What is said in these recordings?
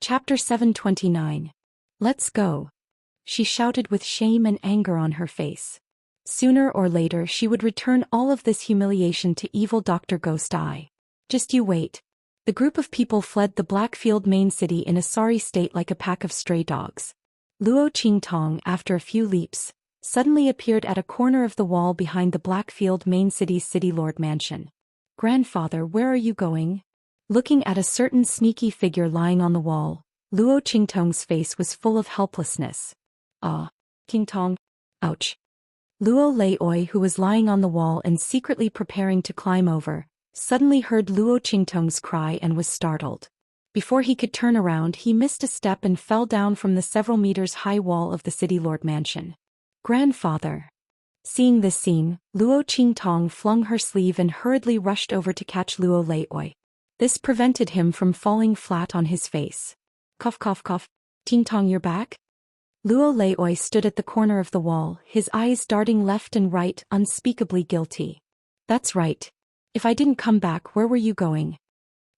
Chapter 729. Let's go. She shouted with shame and anger on her face. Sooner or later she would return all of this humiliation to evil Dr. Ghost Eye. Just you wait. The group of people fled the Blackfield main city in a sorry state like a pack of stray dogs. Luo Qingtong, after a few leaps, suddenly appeared at a corner of the wall behind the Blackfield main city's city lord mansion. Grandfather, where are you going? Looking at a certain sneaky figure lying on the wall, Luo Qingtong's face was full of helplessness. Ah, Qingtong. Ouch. Luo Leioi, who was lying on the wall and secretly preparing to climb over, suddenly heard Luo Qingtong's cry and was startled. Before he could turn around, he missed a step and fell down from the several meters high wall of the city lord mansion. Grandfather. Seeing this scene, Luo Qingtong flung her sleeve and hurriedly rushed over to catch Luo Leioi. This prevented him from falling flat on his face. Cough cough cough. Qingtong, you're back? Luo Leioi stood at the corner of the wall, his eyes darting left and right, unspeakably guilty. That's right. If I didn't come back, where were you going?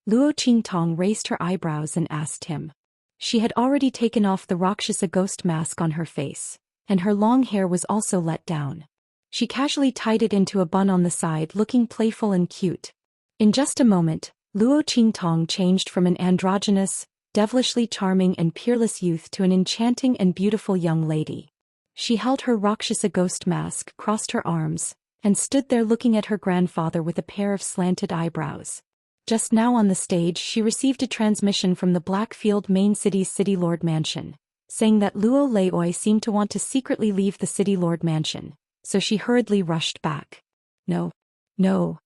Luo Qingtong raised her eyebrows and asked him. She had already taken off the Rakshasa ghost mask on her face, and her long hair was also let down. She casually tied it into a bun on the side, looking playful and cute. In just a moment, Luo Qingtong changed from an androgynous, devilishly charming and peerless youth to an enchanting and beautiful young lady. She held her Rakshasa ghost mask, crossed her arms, and stood there looking at her grandfather with a pair of slanted eyebrows. Just now on the stage she received a transmission from the Blackfield main city's city lord mansion, saying that Luo Leioi seemed to want to secretly leave the city lord mansion, so she hurriedly rushed back. No.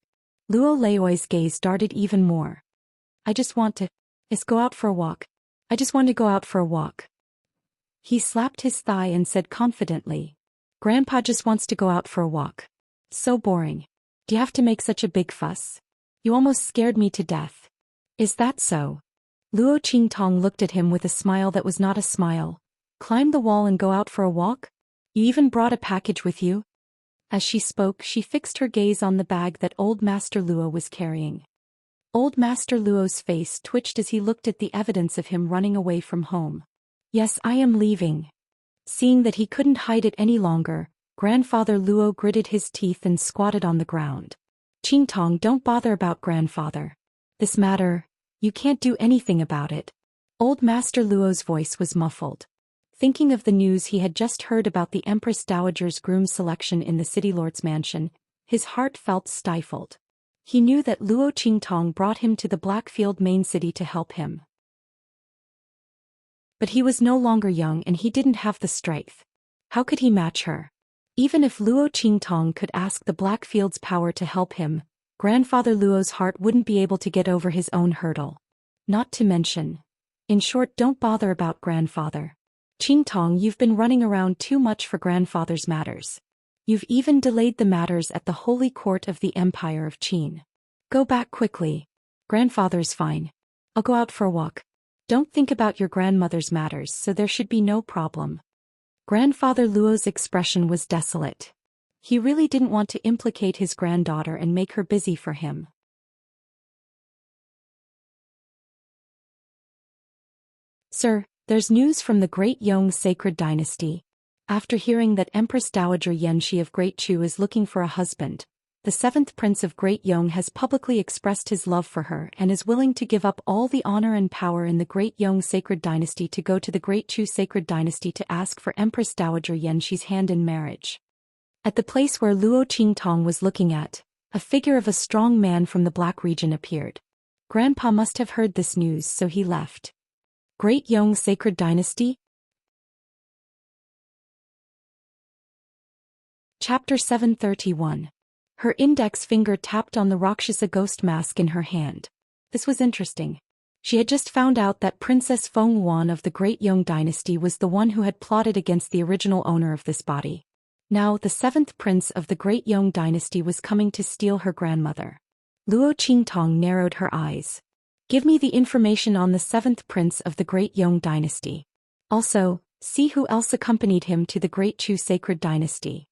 Luo Leioi's gaze darted even more. I just want to go out for a walk. I just want to go out for a walk. He slapped his thigh and said confidently. Grandpa just wants to go out for a walk. So boring. Do you have to make such a big fuss? You almost scared me to death. Is that so? Luo Qingtong looked at him with a smile that was not a smile. Climb the wall and go out for a walk? You even brought a package with you? As she spoke, she fixed her gaze on the bag that old Master Luo was carrying. Old Master Luo's face twitched as he looked at the evidence of him running away from home. Yes, I am leaving. Seeing that he couldn't hide it any longer, Grandfather Luo gritted his teeth and squatted on the ground. Qingtong, don't bother about grandfather. This matter, you can't do anything about it. Old Master Luo's voice was muffled. Thinking of the news he had just heard about the Empress Dowager's groom selection in the city lord's mansion, his heart felt stifled. He knew that Luo Qingtong brought him to the Blackfield main city to help him. But he was no longer young and he didn't have the strength. How could he match her? Even if Luo Qingtong could ask the Blackfield's power to help him, Grandfather Luo's heart wouldn't be able to get over his own hurdle. Not to mention. In short, don't bother about grandfather. Qingtong, you've been running around too much for grandfather's matters. You've even delayed the matters at the holy court of the Empire of Qin. Go back quickly. Grandfather's fine. I'll go out for a walk. Don't think about your grandmother's matters, so there should be no problem. Grandfather Luo's expression was desolate. He really didn't want to implicate his granddaughter and make her busy for him. Sir, there's news from the Great Yong Sacred Dynasty. After hearing that Empress Dowager Xianxia of Great Chu is looking for a husband, the 7th Prince of Great Yong has publicly expressed his love for her and is willing to give up all the honor and power in the Great Yong Sacred Dynasty to go to the Great Chu Sacred Dynasty to ask for Empress Dowager Xianxia's hand in marriage. At the place where Luo Qingtong was looking at, a figure of a strong man from the Black region appeared. Grandpa must have heard this news, so he left. Great Yong Sacred Dynasty? Chapter 731. Her index finger tapped on the Rakshasa ghost mask in her hand. This was interesting. She had just found out that Princess Feng Wan of the Great Yong Dynasty was the one who had plotted against the original owner of this body. Now, the 7th Prince of the Great Yong Dynasty was coming to steal her grandmother. Luo Qingtong narrowed her eyes. Give me the information on the 7th Prince of the Great Yong Dynasty. Also, see who else accompanied him to the Great Chu Sacred Dynasty.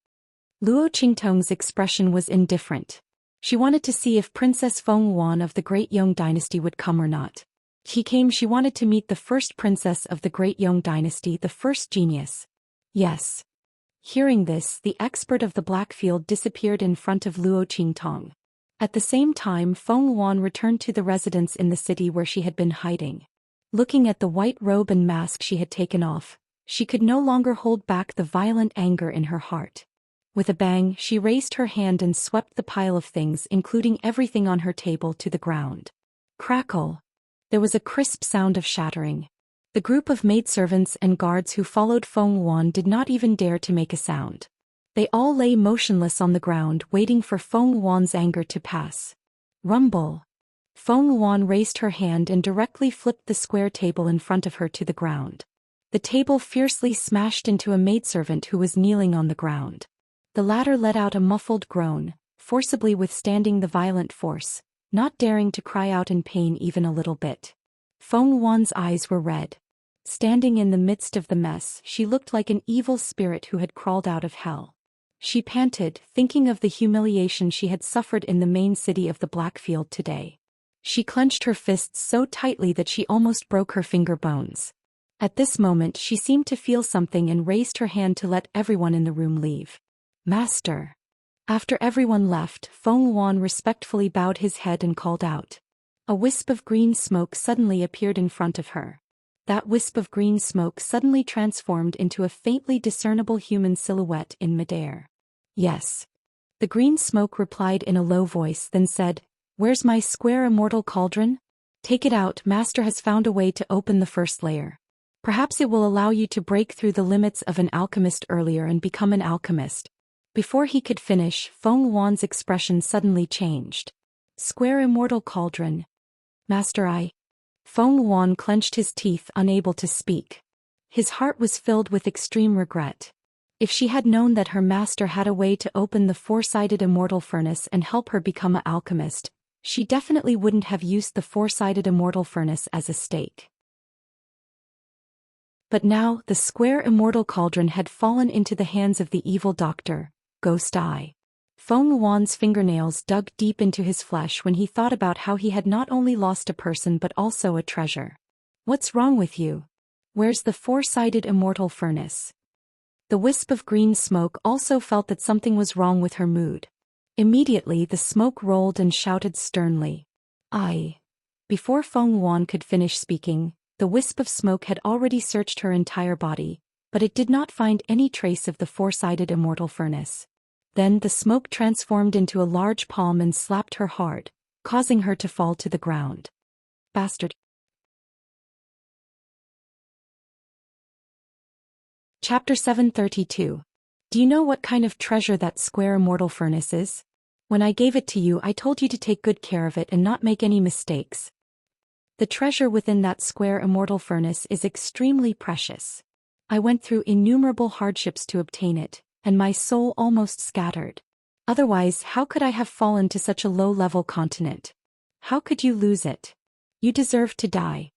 Luo Qingtong's expression was indifferent. She wanted to see if Princess Feng Wan of the Great Yong Dynasty would come or not. She wanted to meet the first princess of the Great Yong dynasty, the first genius. Yes. Hearing this, the expert of the Blackfield disappeared in front of Luo Qingtong. At the same time, Feng Wan returned to the residence in the city where she had been hiding. Looking at the white robe and mask she had taken off, she could no longer hold back the violent anger in her heart. With a bang, she raised her hand and swept the pile of things, including everything on her table, to the ground. Crackle! There was a crisp sound of shattering. The group of maidservants and guards who followed Feng Wan did not even dare to make a sound. They all lay motionless on the ground, waiting for Feng Wan's anger to pass. Rumble! Feng Wan raised her hand and directly flipped the square table in front of her to the ground. The table fiercely smashed into a maidservant who was kneeling on the ground. The latter let out a muffled groan, forcibly withstanding the violent force, not daring to cry out in pain even a little bit. Feng Wan's eyes were red. Standing in the midst of the mess, she looked like an evil spirit who had crawled out of hell. She panted, thinking of the humiliation she had suffered in the main city of the Blackfield today. She clenched her fists so tightly that she almost broke her finger bones. At this moment she seemed to feel something and raised her hand to let everyone in the room leave. Master! After everyone left, Feng Wan respectfully bowed his head and called out. A wisp of green smoke suddenly appeared in front of her. That wisp of green smoke suddenly transformed into a faintly discernible human silhouette in midair. Yes. The green smoke replied in a low voice, then said, "Where's my square immortal cauldron? Take it out. Master has found a way to open the first layer. Perhaps it will allow you to break through the limits of an alchemist earlier and become an alchemist." Before he could finish, Feng Wan's expression suddenly changed. Square immortal cauldron. Master, Feng Wan clenched his teeth, unable to speak. His heart was filled with extreme regret. If she had known that her master had a way to open the four-sided immortal furnace and help her become an alchemist, she definitely wouldn't have used the four-sided immortal furnace as a stake. But now, the square immortal cauldron had fallen into the hands of the evil doctor, Ghost Eye. Feng Wan's fingernails dug deep into his flesh when he thought about how he had not only lost a person but also a treasure. What's wrong with you? Where's the four-sided immortal furnace? The wisp of green smoke also felt that something was wrong with her mood. Immediately the smoke rolled and shouted sternly. Before Feng Wan could finish speaking, the wisp of smoke had already searched her entire body, but it did not find any trace of the four-sided immortal furnace. Then the smoke transformed into a large palm and slapped her hard, causing her to fall to the ground. Bastard. Chapter 732. Do you know what kind of treasure that square immortal furnace is? When I gave it to you, I told you to take good care of it and not make any mistakes. The treasure within that square immortal furnace is extremely precious. I went through innumerable hardships to obtain it, and my soul almost scattered. Otherwise, how could I have fallen to such a low-level continent? How could you lose it? You deserve to die.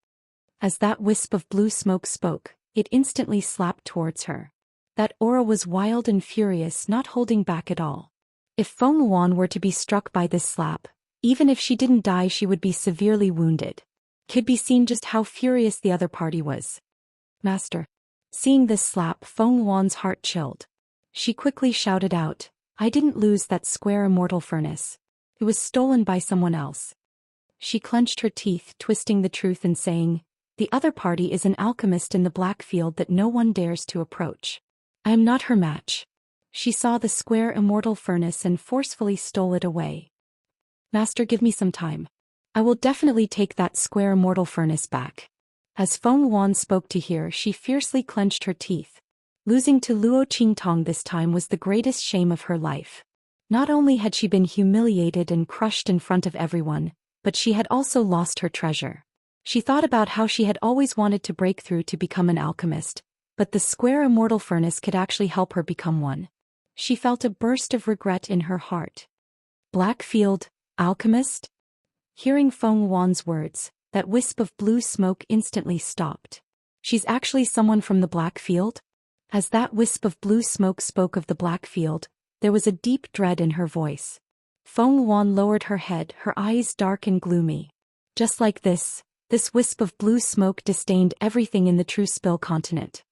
As that wisp of blue smoke spoke, it instantly slapped towards her. That aura was wild and furious, not holding back at all. If Feng Wan were to be struck by this slap, even if she didn't die, she would be severely wounded. Could be seen just how furious the other party was. Master. Seeing this slap, Feng Wan's heart chilled. She quickly shouted out, I didn't lose that square immortal furnace. It was stolen by someone else. She clenched her teeth, twisting the truth and saying, the other party is an alchemist in the Blackfield that no one dares to approach. I am not her match. She saw the square immortal furnace and forcefully stole it away. Master, give me some time. I will definitely take that square immortal furnace back. As Feng Wan spoke to her, she fiercely clenched her teeth. Losing to Luo Qingtong this time was the greatest shame of her life. Not only had she been humiliated and crushed in front of everyone, but she had also lost her treasure. She thought about how she had always wanted to break through to become an alchemist, but the square immortal furnace could actually help her become one. She felt a burst of regret in her heart. Blackfield, alchemist? Hearing Feng Wan's words, that wisp of blue smoke instantly stopped. She's actually someone from the Blackfield? As that wisp of blue smoke spoke of the Blackfield, there was a deep dread in her voice. Feng Wan lowered her head, her eyes dark and gloomy. Just like this, This wisp of blue smoke disdained everything in the true Spill continent.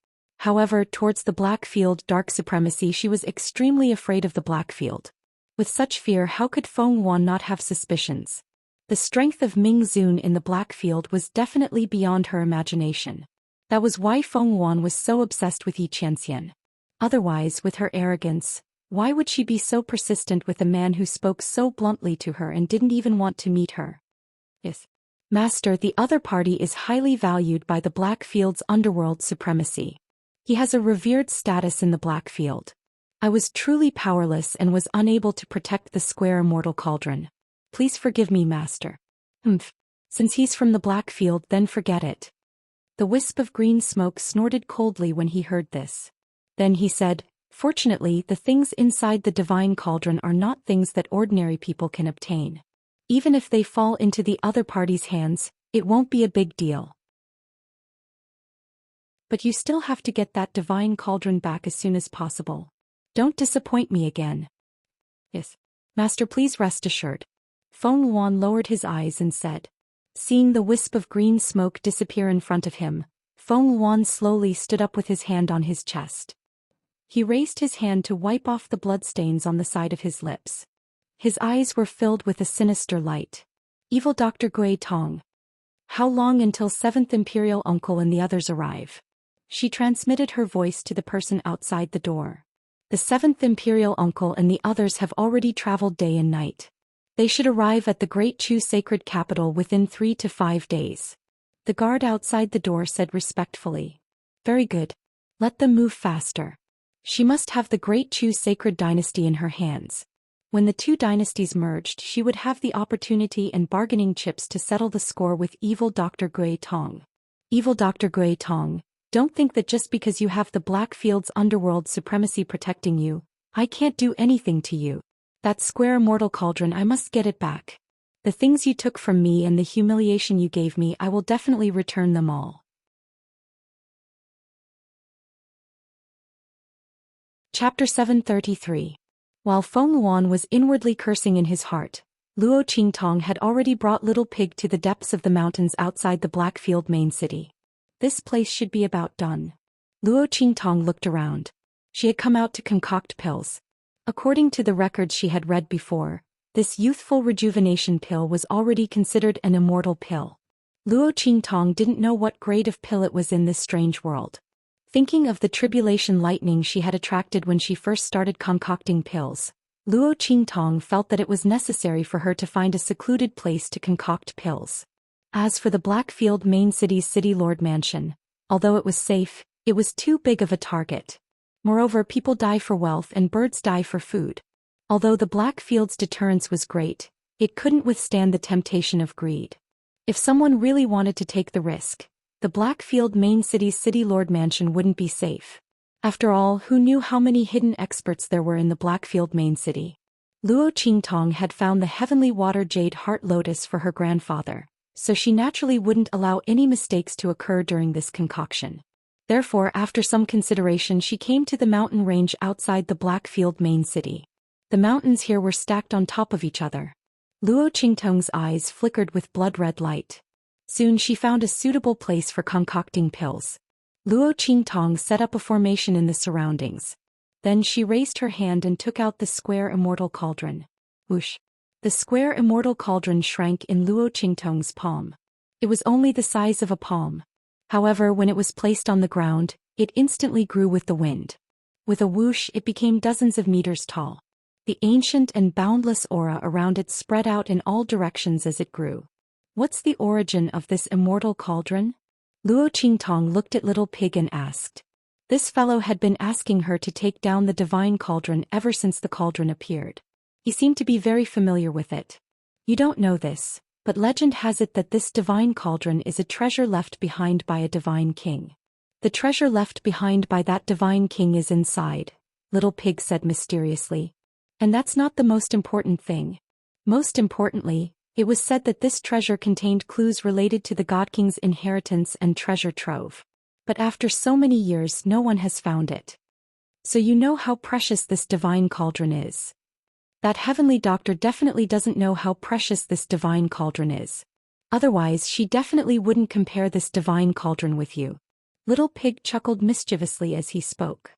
However, towards the Blackfield dark supremacy, she was extremely afraid of the Blackfield. With such fear, how could Feng Yuan not have suspicions? The strength of Ming Zun in the Blackfield was definitely beyond her imagination. That was why Feng Yuan was so obsessed with Xianxia. Otherwise, with her arrogance, why would she be so persistent with a man who spoke so bluntly to her and didn't even want to meet her? Yes. Master, the other party is highly valued by the Blackfield's underworld supremacy. He has a revered status in the Blackfield. I was truly powerless and was unable to protect the square immortal cauldron. Please forgive me, Master. Since he's from the Blackfield, then forget it. The wisp of green smoke snorted coldly when he heard this. Then he said, fortunately, the things inside the divine cauldron are not things that ordinary people can obtain. Even if they fall into the other party's hands, it won't be a big deal. But you still have to get that divine cauldron back as soon as possible. Don't disappoint me again. Yes. Master, please rest assured. Feng Yuan lowered his eyes and said. Seeing the wisp of green smoke disappear in front of him, Feng Yuan slowly stood up with his hand on his chest. He raised his hand to wipe off the bloodstains on the side of his lips. His eyes were filled with a sinister light. Evil Dr. Gui Tong. How long until 7th Imperial Uncle and the others arrive? She transmitted her voice to the person outside the door. The 7th Imperial Uncle and the others have already traveled day and night. They should arrive at the Great Chu sacred capital within 3 to 5 days. The guard outside the door said respectfully. Very good. Let them move faster. She must have the Great Chu sacred dynasty in her hands. When the two dynasties merged, she would have the opportunity and bargaining chips to settle the score with evil Dr. Gui Tong. Evil Dr. Gui Tong, don't think that just because you have the Blackfield's underworld supremacy protecting you, I can't do anything to you. That square immortal cauldron, I must get it back. The things you took from me and the humiliation you gave me, I will definitely return them all. Chapter 733. While Feng Yuan was inwardly cursing in his heart, Luo Qingtong had already brought Little Pig to the depths of the mountains outside the Blackfield main city. This place should be about done. Luo Qingtong looked around. She had come out to concoct pills. According to the records she had read before, this youthful rejuvenation pill was already considered an immortal pill. Luo Qingtong didn't know what grade of pill it was in this strange world. Thinking of the tribulation lightning she had attracted when she first started concocting pills, Luo Qingtong felt that it was necessary for her to find a secluded place to concoct pills. As for the Blackfield main city's city lord mansion, although it was safe, it was too big of a target. Moreover, people die for wealth and birds die for food. Although the Blackfield's deterrence was great, it couldn't withstand the temptation of greed. If someone really wanted to take the risk, the Blackfield main city's city lord mansion wouldn't be safe. After all, who knew how many hidden experts there were in the Blackfield main city? Luo Qingtong had found the heavenly water jade heart lotus for her grandfather, so she naturally wouldn't allow any mistakes to occur during this concoction. Therefore, after some consideration, she came to the mountain range outside the Blackfield main city. The mountains here were stacked on top of each other. Luo Qingtong's eyes flickered with blood-red light. Soon she found a suitable place for concocting pills. Luo Qingtong set up a formation in the surroundings. Then she raised her hand and took out the square immortal cauldron. Whoosh! The square immortal cauldron shrank in Luo Qingtong's palm. It was only the size of a palm. However, when it was placed on the ground, it instantly grew with the wind. With a whoosh, it became dozens of meters tall. The ancient and boundless aura around it spread out in all directions as it grew. What's the origin of this immortal cauldron? Luo Qingtong looked at Little Pig and asked. This fellow had been asking her to take down the divine cauldron ever since the cauldron appeared. He seemed to be very familiar with it. You don't know this, but legend has it that this divine cauldron is a treasure left behind by a divine king. The treasure left behind by that divine king is inside, Little Pig said mysteriously. And that's not the most important thing. Most importantly, it was said that this treasure contained clues related to the God King's inheritance and treasure trove. But after so many years, no one has found it. So you know how precious this divine cauldron is. That heavenly doctor definitely doesn't know how precious this divine cauldron is. Otherwise she definitely wouldn't compare this divine cauldron with you. Little Pig chuckled mischievously as he spoke.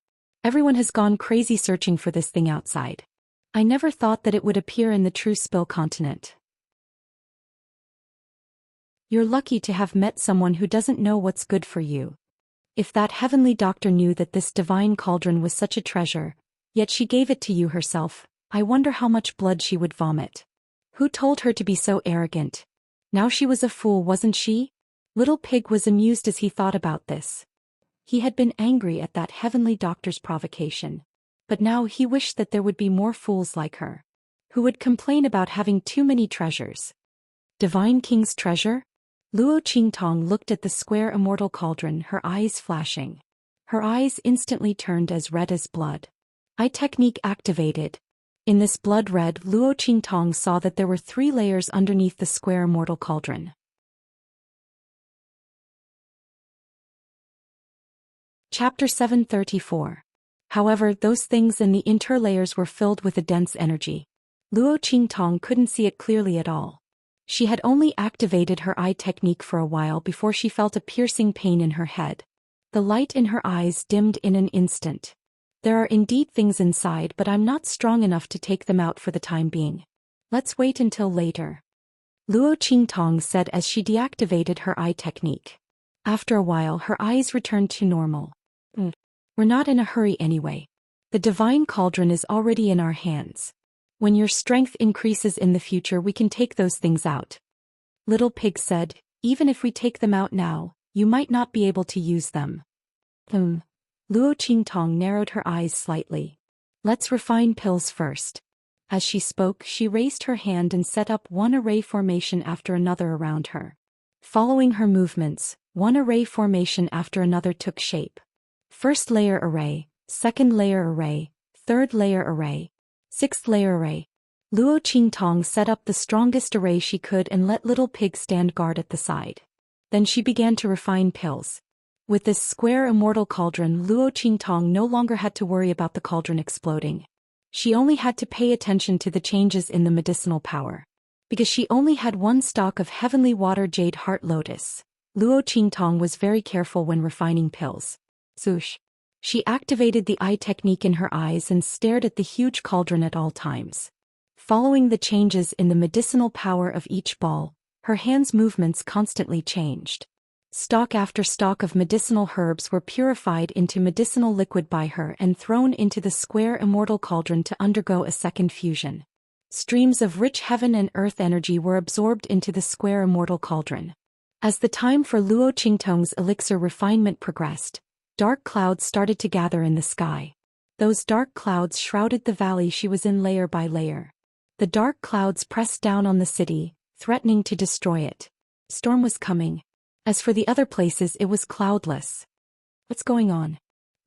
Everyone has gone crazy searching for this thing outside. I never thought that it would appear in the true Spill continent. You're lucky to have met someone who doesn't know what's good for you. If that heavenly doctor knew that this divine cauldron was such a treasure, yet she gave it to you herself, I wonder how much blood she would vomit. Who told her to be so arrogant? Now she was a fool, wasn't she? Little Pig was amused as he thought about this. He had been angry at that heavenly doctor's provocation. But now he wished that there would be more fools like her, who would complain about having too many treasures. Divine King's treasure? Luo Qingtong looked at the square immortal cauldron, her eyes flashing. Her eyes instantly turned as red as blood. Eye technique activated. In this blood red, Luo Qingtong saw that there were 3 layers underneath the square immortal cauldron. Chapter 734. However, those things in the interlayers were filled with a dense energy. Luo Qingtong couldn't see it clearly at all. She had only activated her eye technique for a while before she felt a piercing pain in her head. The light in her eyes dimmed in an instant. There are indeed things inside, but I'm not strong enough to take them out for the time being. Let's wait until later. Luo Qingtong said as she deactivated her eye technique. After a while her eyes returned to normal. We're not in a hurry anyway. The divine cauldron is already in our hands. When your strength increases in the future we can take those things out. Little Pig said, even if we take them out now, you might not be able to use them. Luo Qingtong narrowed her eyes slightly. Let's refine pills first. As she spoke, she raised her hand and set up one array formation after another around her. Following her movements, one array formation after another took shape. First layer array, second layer array, third layer array, sixth layer array. Luo Qingtong set up the strongest array she could and let Little Pig stand guard at the side. Then she began to refine pills. With this square immortal cauldron, Luo Qingtong no longer had to worry about the cauldron exploding. She only had to pay attention to the changes in the medicinal power. Because she only had one stock of heavenly water jade heart lotus, Luo Qingtong was very careful when refining pills. Swoosh. She activated the eye technique in her eyes and stared at the huge cauldron at all times. Following the changes in the medicinal power of each ball, her hands' movements constantly changed. Stalk after stalk of medicinal herbs were purified into medicinal liquid by her and thrown into the square immortal cauldron to undergo a second fusion. Streams of rich heaven and earth energy were absorbed into the square immortal cauldron. As the time for Luo Qingtong's elixir refinement progressed, dark clouds started to gather in the sky. Those dark clouds shrouded the valley she was in layer by layer. The dark clouds pressed down on the city, threatening to destroy it. Storm was coming. As for the other places, it was cloudless. What's going on?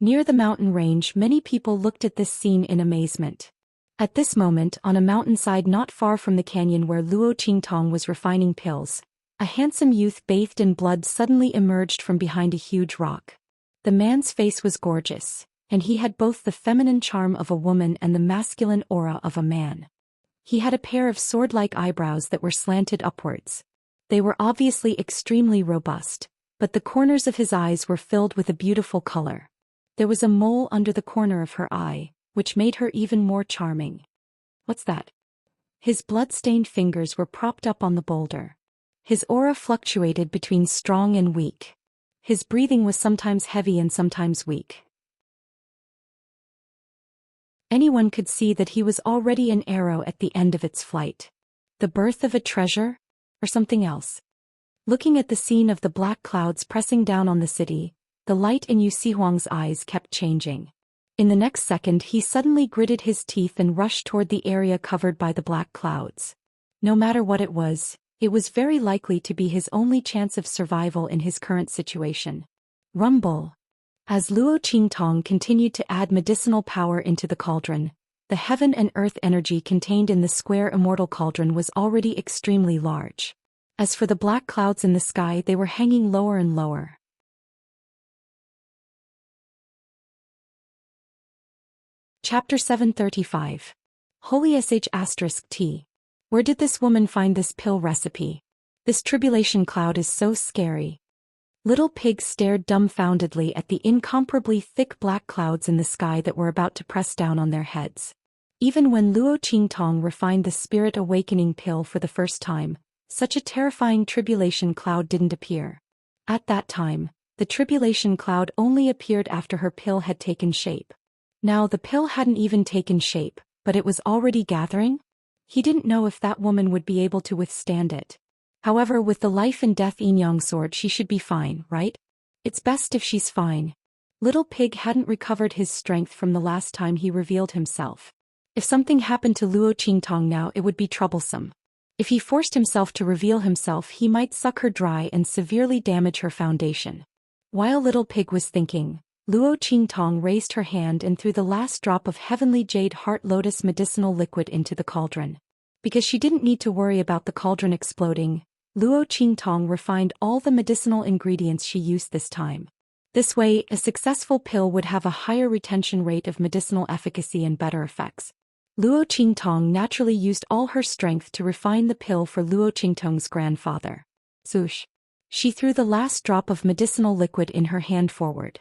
Near the mountain range, many people looked at this scene in amazement. At this moment, on a mountainside not far from the canyon where Luo Qingtong was refining pills, a handsome youth bathed in blood suddenly emerged from behind a huge rock. The man's face was gorgeous, and he had both the feminine charm of a woman and the masculine aura of a man. He had a pair of sword-like eyebrows that were slanted upwards. They were obviously extremely robust, but the corners of his eyes were filled with a beautiful color. There was a mole under the corner of her eye, which made her even more charming. What's that? His blood-stained fingers were propped up on the boulder. His aura fluctuated between strong and weak. His breathing was sometimes heavy and sometimes weak. Anyone could see that he was already an arrow at the end of its flight. The birth of a treasure? Or something else? Looking at the scene of the black clouds pressing down on the city, the light in Yu Sihuang's eyes kept changing. In the next second he suddenly gritted his teeth and rushed toward the area covered by the black clouds. No matter what it was very likely to be his only chance of survival in his current situation. Rumble. As Luo Qingtong continued to add medicinal power into the cauldron, the heaven and earth energy contained in the square immortal cauldron was already extremely large. As for the black clouds in the sky, they were hanging lower and lower. Chapter 735. Holy sh*t. Where did this woman find this pill recipe? This tribulation cloud is so scary. Little Pig stared dumbfoundedly at the incomparably thick black clouds in the sky that were about to press down on their heads. Even when Luo Qingtong refined the Spirit Awakening pill for the first time, such a terrifying tribulation cloud didn't appear. At that time, the tribulation cloud only appeared after her pill had taken shape. Now the pill hadn't even taken shape, but it was already gathering? He didn't know if that woman would be able to withstand it. However, with the life and death yin-yang sword she should be fine, right? It's best if she's fine. Little Pig hadn't recovered his strength from the last time he revealed himself. If something happened to Luo Qingtong now, it would be troublesome. If he forced himself to reveal himself, he might suck her dry and severely damage her foundation. While Little Pig was thinking, Luo Qingtong raised her hand and threw the last drop of heavenly jade heart lotus medicinal liquid into the cauldron. Because she didn't need to worry about the cauldron exploding, Luo Qingtong refined all the medicinal ingredients she used this time. This way, a successful pill would have a higher retention rate of medicinal efficacy and better effects. Luo Qingtong naturally used all her strength to refine the pill for Luo Qingtong's grandfather. Zhoosh. She threw the last drop of medicinal liquid in her hand forward.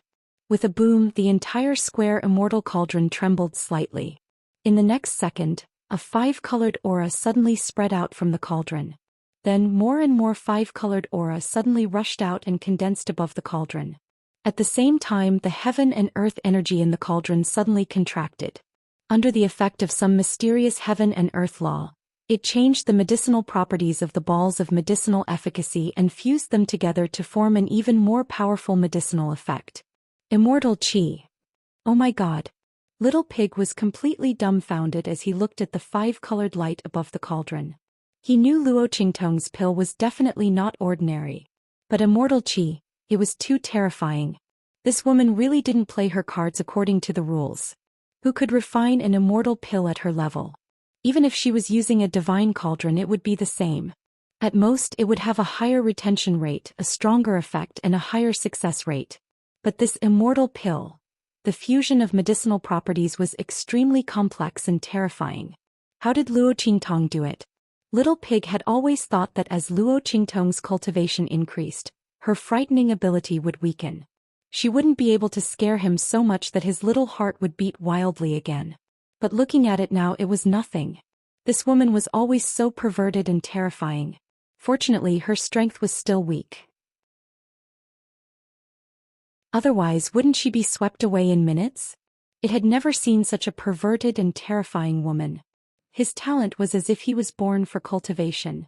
With a boom, the entire square immortal cauldron trembled slightly. In the next second, a 5-colored aura suddenly spread out from the cauldron. Then more and more 5-colored aura suddenly rushed out and condensed above the cauldron. At the same time, the heaven and earth energy in the cauldron suddenly contracted. Under the effect of some mysterious heaven and earth law, it changed the medicinal properties of the balls of medicinal efficacy and fused them together to form an even more powerful medicinal effect. Immortal Qi. Oh my God. Little Pig was completely dumbfounded as he looked at the 5-colored light above the cauldron. He knew Luo Qingtong's pill was definitely not ordinary. But Immortal Qi, it was too terrifying. This woman really didn't play her cards according to the rules. Who could refine an immortal pill at her level? Even if she was using a divine cauldron, it would be the same. At most, it would have a higher retention rate, a stronger effect, and a higher success rate. But this immortal pill, the fusion of medicinal properties, was extremely complex and terrifying. How did Luo Qingtong do it? Little Pig had always thought that as Luo Qingtong's cultivation increased, her frightening ability would weaken. She wouldn't be able to scare him so much that his little heart would beat wildly again. But looking at it now, it was nothing. This woman was always so perverted and terrifying. Fortunately, her strength was still weak. Otherwise, wouldn't she be swept away in minutes? It had never seen such a perverted and terrifying woman. His talent was as if he was born for cultivation.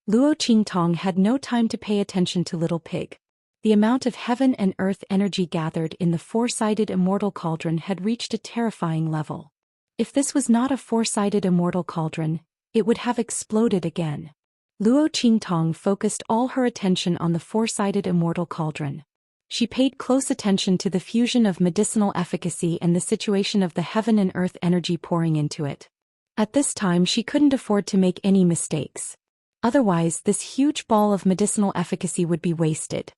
Luo Qingtong had no time to pay attention to Little Pig. The amount of heaven and earth energy gathered in the 4-sided immortal cauldron had reached a terrifying level. If this was not a 4-sided immortal cauldron, it would have exploded again. Luo Qingtong focused all her attention on the 4-sided immortal cauldron. She paid close attention to the fusion of medicinal efficacy and the situation of the heaven and earth energy pouring into it. At this time, she couldn't afford to make any mistakes. Otherwise, this huge ball of medicinal efficacy would be wasted.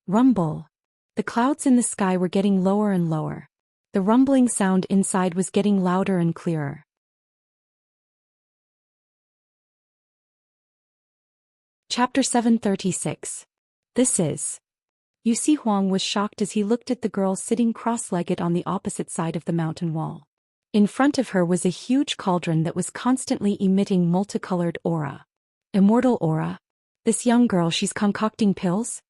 Rumble. The clouds in the sky were getting lower and lower. The rumbling sound inside was getting louder and clearer. Chapter 736. This is. Yusi Huang was shocked as he looked at the girl sitting cross-legged on the opposite side of the mountain wall. In front of her was a huge cauldron that was constantly emitting multicolored aura. Immortal aura? This young girl, she's concocting pills?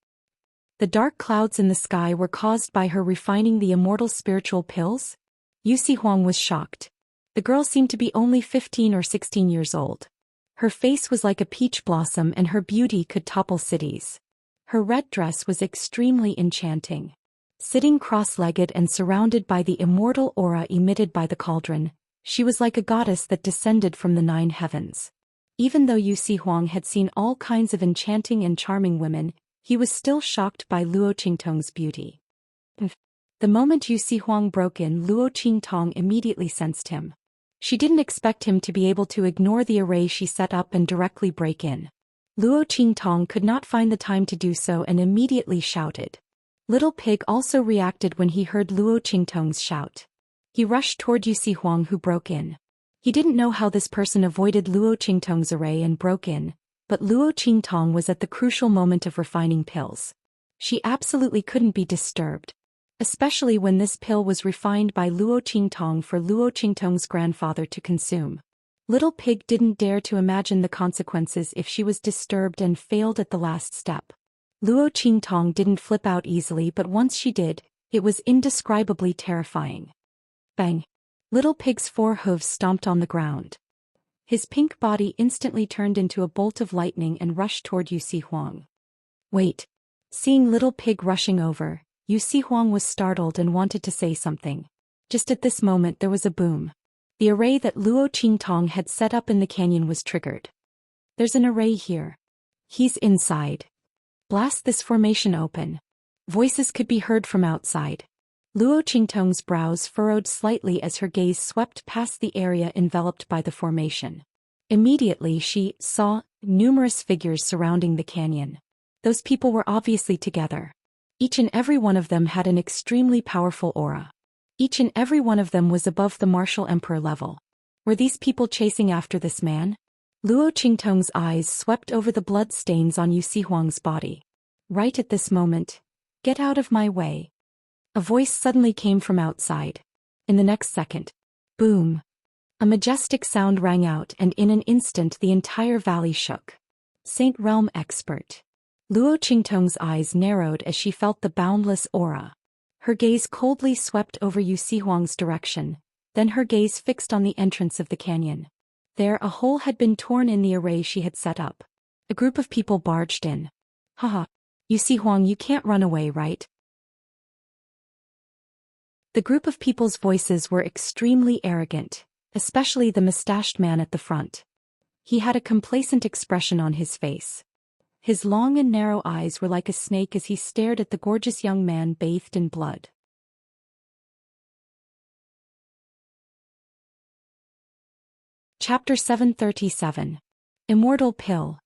The dark clouds in the sky were caused by her refining the immortal spiritual pills? Yusi Huang was shocked. The girl seemed to be only 15 or 16 years old. Her face was like a peach blossom and her beauty could topple cities. Her red dress was extremely enchanting. Sitting cross-legged and surrounded by the immortal aura emitted by the cauldron, she was like a goddess that descended from the 9 heavens. Even though Yusi Huang had seen all kinds of enchanting and charming women, he was still shocked by Luo Qingtong's beauty. The moment Yusi Huang broke in, Luo Qingtong immediately sensed him. She didn't expect him to be able to ignore the array she set up and directly break in. Luo Qingtong could not find the time to do so and immediately shouted. Little Pig also reacted when he heard Luo Qingtong's shout. He rushed toward Yusi Huang, who broke in. He didn't know how this person avoided Luo Qingtong's array and broke in, but Luo Qingtong was at the crucial moment of refining pills. She absolutely couldn't be disturbed. Especially when this pill was refined by Luo Qingtong for Luo Qingtong's grandfather to consume. Little Pig didn't dare to imagine the consequences if she was disturbed and failed at the last step. Luo Qingtong didn't flip out easily, but once she did, it was indescribably terrifying. Bang! Little Pig's 4 hooves stomped on the ground. His pink body instantly turned into a bolt of lightning and rushed toward Yu Huang. Wait! Seeing Little Pig rushing over, Yu Huang was startled and wanted to say something. Just at this moment there was a boom. The array that Luo Qingtong had set up in the canyon was triggered. There's an array here. He's inside. Blast this formation open. Voices could be heard from outside. Luo Qingtong's brows furrowed slightly as her gaze swept past the area enveloped by the formation. Immediately she saw numerous figures surrounding the canyon. Those people were obviously together. Each and every one of them had an extremely powerful aura. Each and every one of them was above the martial emperor level. Were these people chasing after this man? Luo Qingtong's eyes swept over the blood stains on Yu Huang's body. Right at this moment, "Get out of my way." A voice suddenly came from outside. In the next second, boom! A majestic sound rang out, and in an instant the entire valley shook. Saint Realm expert. Luo Qingtong's eyes narrowed as she felt the boundless aura. Her gaze coldly swept over Yu Huang's direction, then her gaze fixed on the entrance of the canyon. There a hole had been torn in the array she had set up. A group of people barged in. Haha, Yu Huang, you can't run away, right? The group of people's voices were extremely arrogant, especially the mustached man at the front. He had a complacent expression on his face. His long and narrow eyes were like a snake as he stared at the gorgeous young man bathed in blood. Chapter 737. Immortal Pill.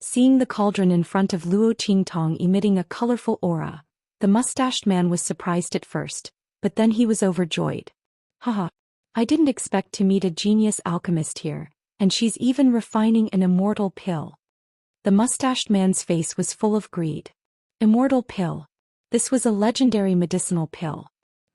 Seeing the cauldron in front of Luo Qingtong emitting a colorful aura, the mustached man was surprised at first, but then he was overjoyed. Haha, I didn't expect to meet a genius alchemist here, and she's even refining an immortal pill. The mustached man's face was full of greed. Immortal pill. This was a legendary medicinal pill.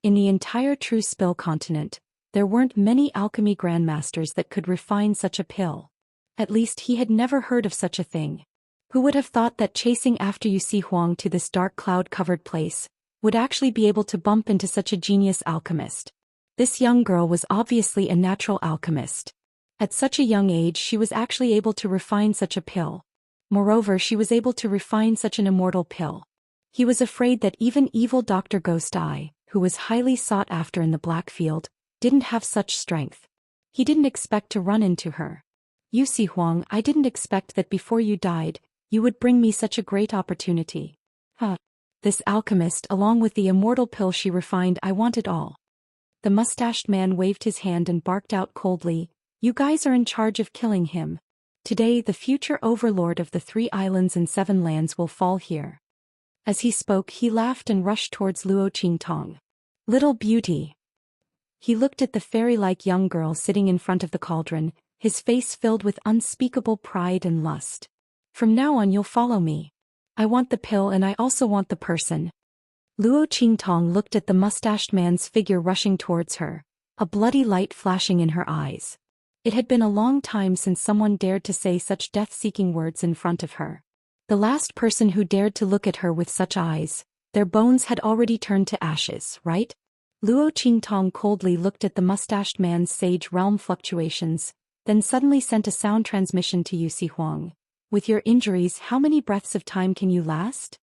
In the entire True Spill continent, there weren't many alchemy grandmasters that could refine such a pill. At least he had never heard of such a thing. Who would have thought that chasing after Yu Huang to this dark cloud-covered place would actually be able to bump into such a genius alchemist? This young girl was obviously a natural alchemist. At such a young age she was actually able to refine such a pill. Moreover, she was able to refine such an immortal pill. He was afraid that even evil Dr. Ghost Eye, who was highly sought after in the Black Field, didn't have such strength. He didn't expect to run into her. Yu Huang, I didn't expect that before you died, you would bring me such a great opportunity. Huh. This alchemist along with the immortal pill she refined, I want it all. The mustached man waved his hand and barked out coldly, you guys are in charge of killing him. Today the future overlord of the 3 islands and 7 lands will fall here. As he spoke he laughed and rushed towards Luo Qingtong. Little beauty. He looked at the fairy-like young girl sitting in front of the cauldron, his face filled with unspeakable pride and lust. From now on you'll follow me. I want the pill and I also want the person. Luo Qingtong looked at the mustached man's figure rushing towards her, a bloody light flashing in her eyes. It had been a long time since someone dared to say such death-seeking words in front of her. The last person who dared to look at her with such eyes, their bones had already turned to ashes, right? Luo Qingtong coldly looked at the mustached man's sage realm fluctuations, then suddenly sent a sound transmission to Yu Huang. With your injuries, how many breaths of time can you last?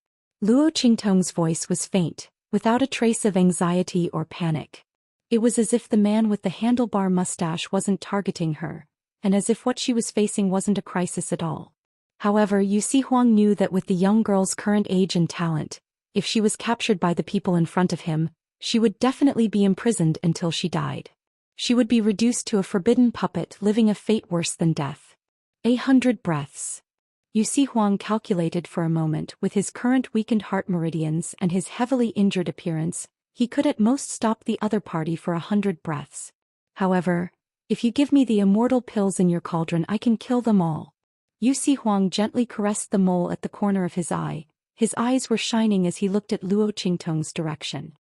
Luo Qingtong's voice was faint, without a trace of anxiety or panic. It was as if the man with the handlebar mustache wasn't targeting her, and as if what she was facing wasn't a crisis at all. However, Yu Huang knew that with the young girl's current age and talent, if she was captured by the people in front of him, she would definitely be imprisoned until she died. She would be reduced to a forbidden puppet living a fate worse than death. 100 breaths. Yu Huang calculated for a moment. With his current weakened heart meridians and his heavily injured appearance, he could at most stop the other party for 100 breaths. However, if you give me the immortal pills in your cauldron I can kill them all. Yu Huang gently caressed the mole at the corner of his eye. His eyes were shining as he looked at Luo Qingtong's direction.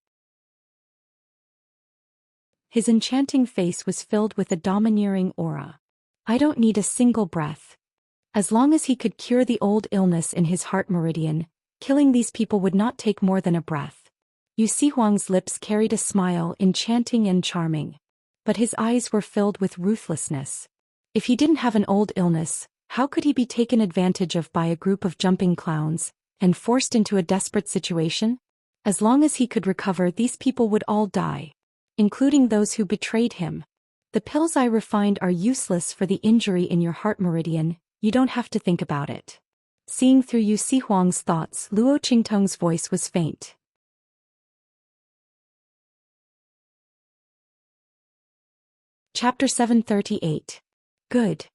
His enchanting face was filled with a domineering aura. I don't need a single breath. As long as he could cure the old illness in his heart meridian, killing these people would not take more than a breath. Yu Huang's lips carried a smile, enchanting and charming. But his eyes were filled with ruthlessness. If he didn't have an old illness, how could he be taken advantage of by a group of jumping clowns, and forced into a desperate situation? As long as he could recover, these people would all die, including those who betrayed him. The pills I refined are useless for the injury in your heart meridian, you don't have to think about it. Seeing through Yu Huang's thoughts, Luo Qingtong's voice was faint. Chapter 738. Good.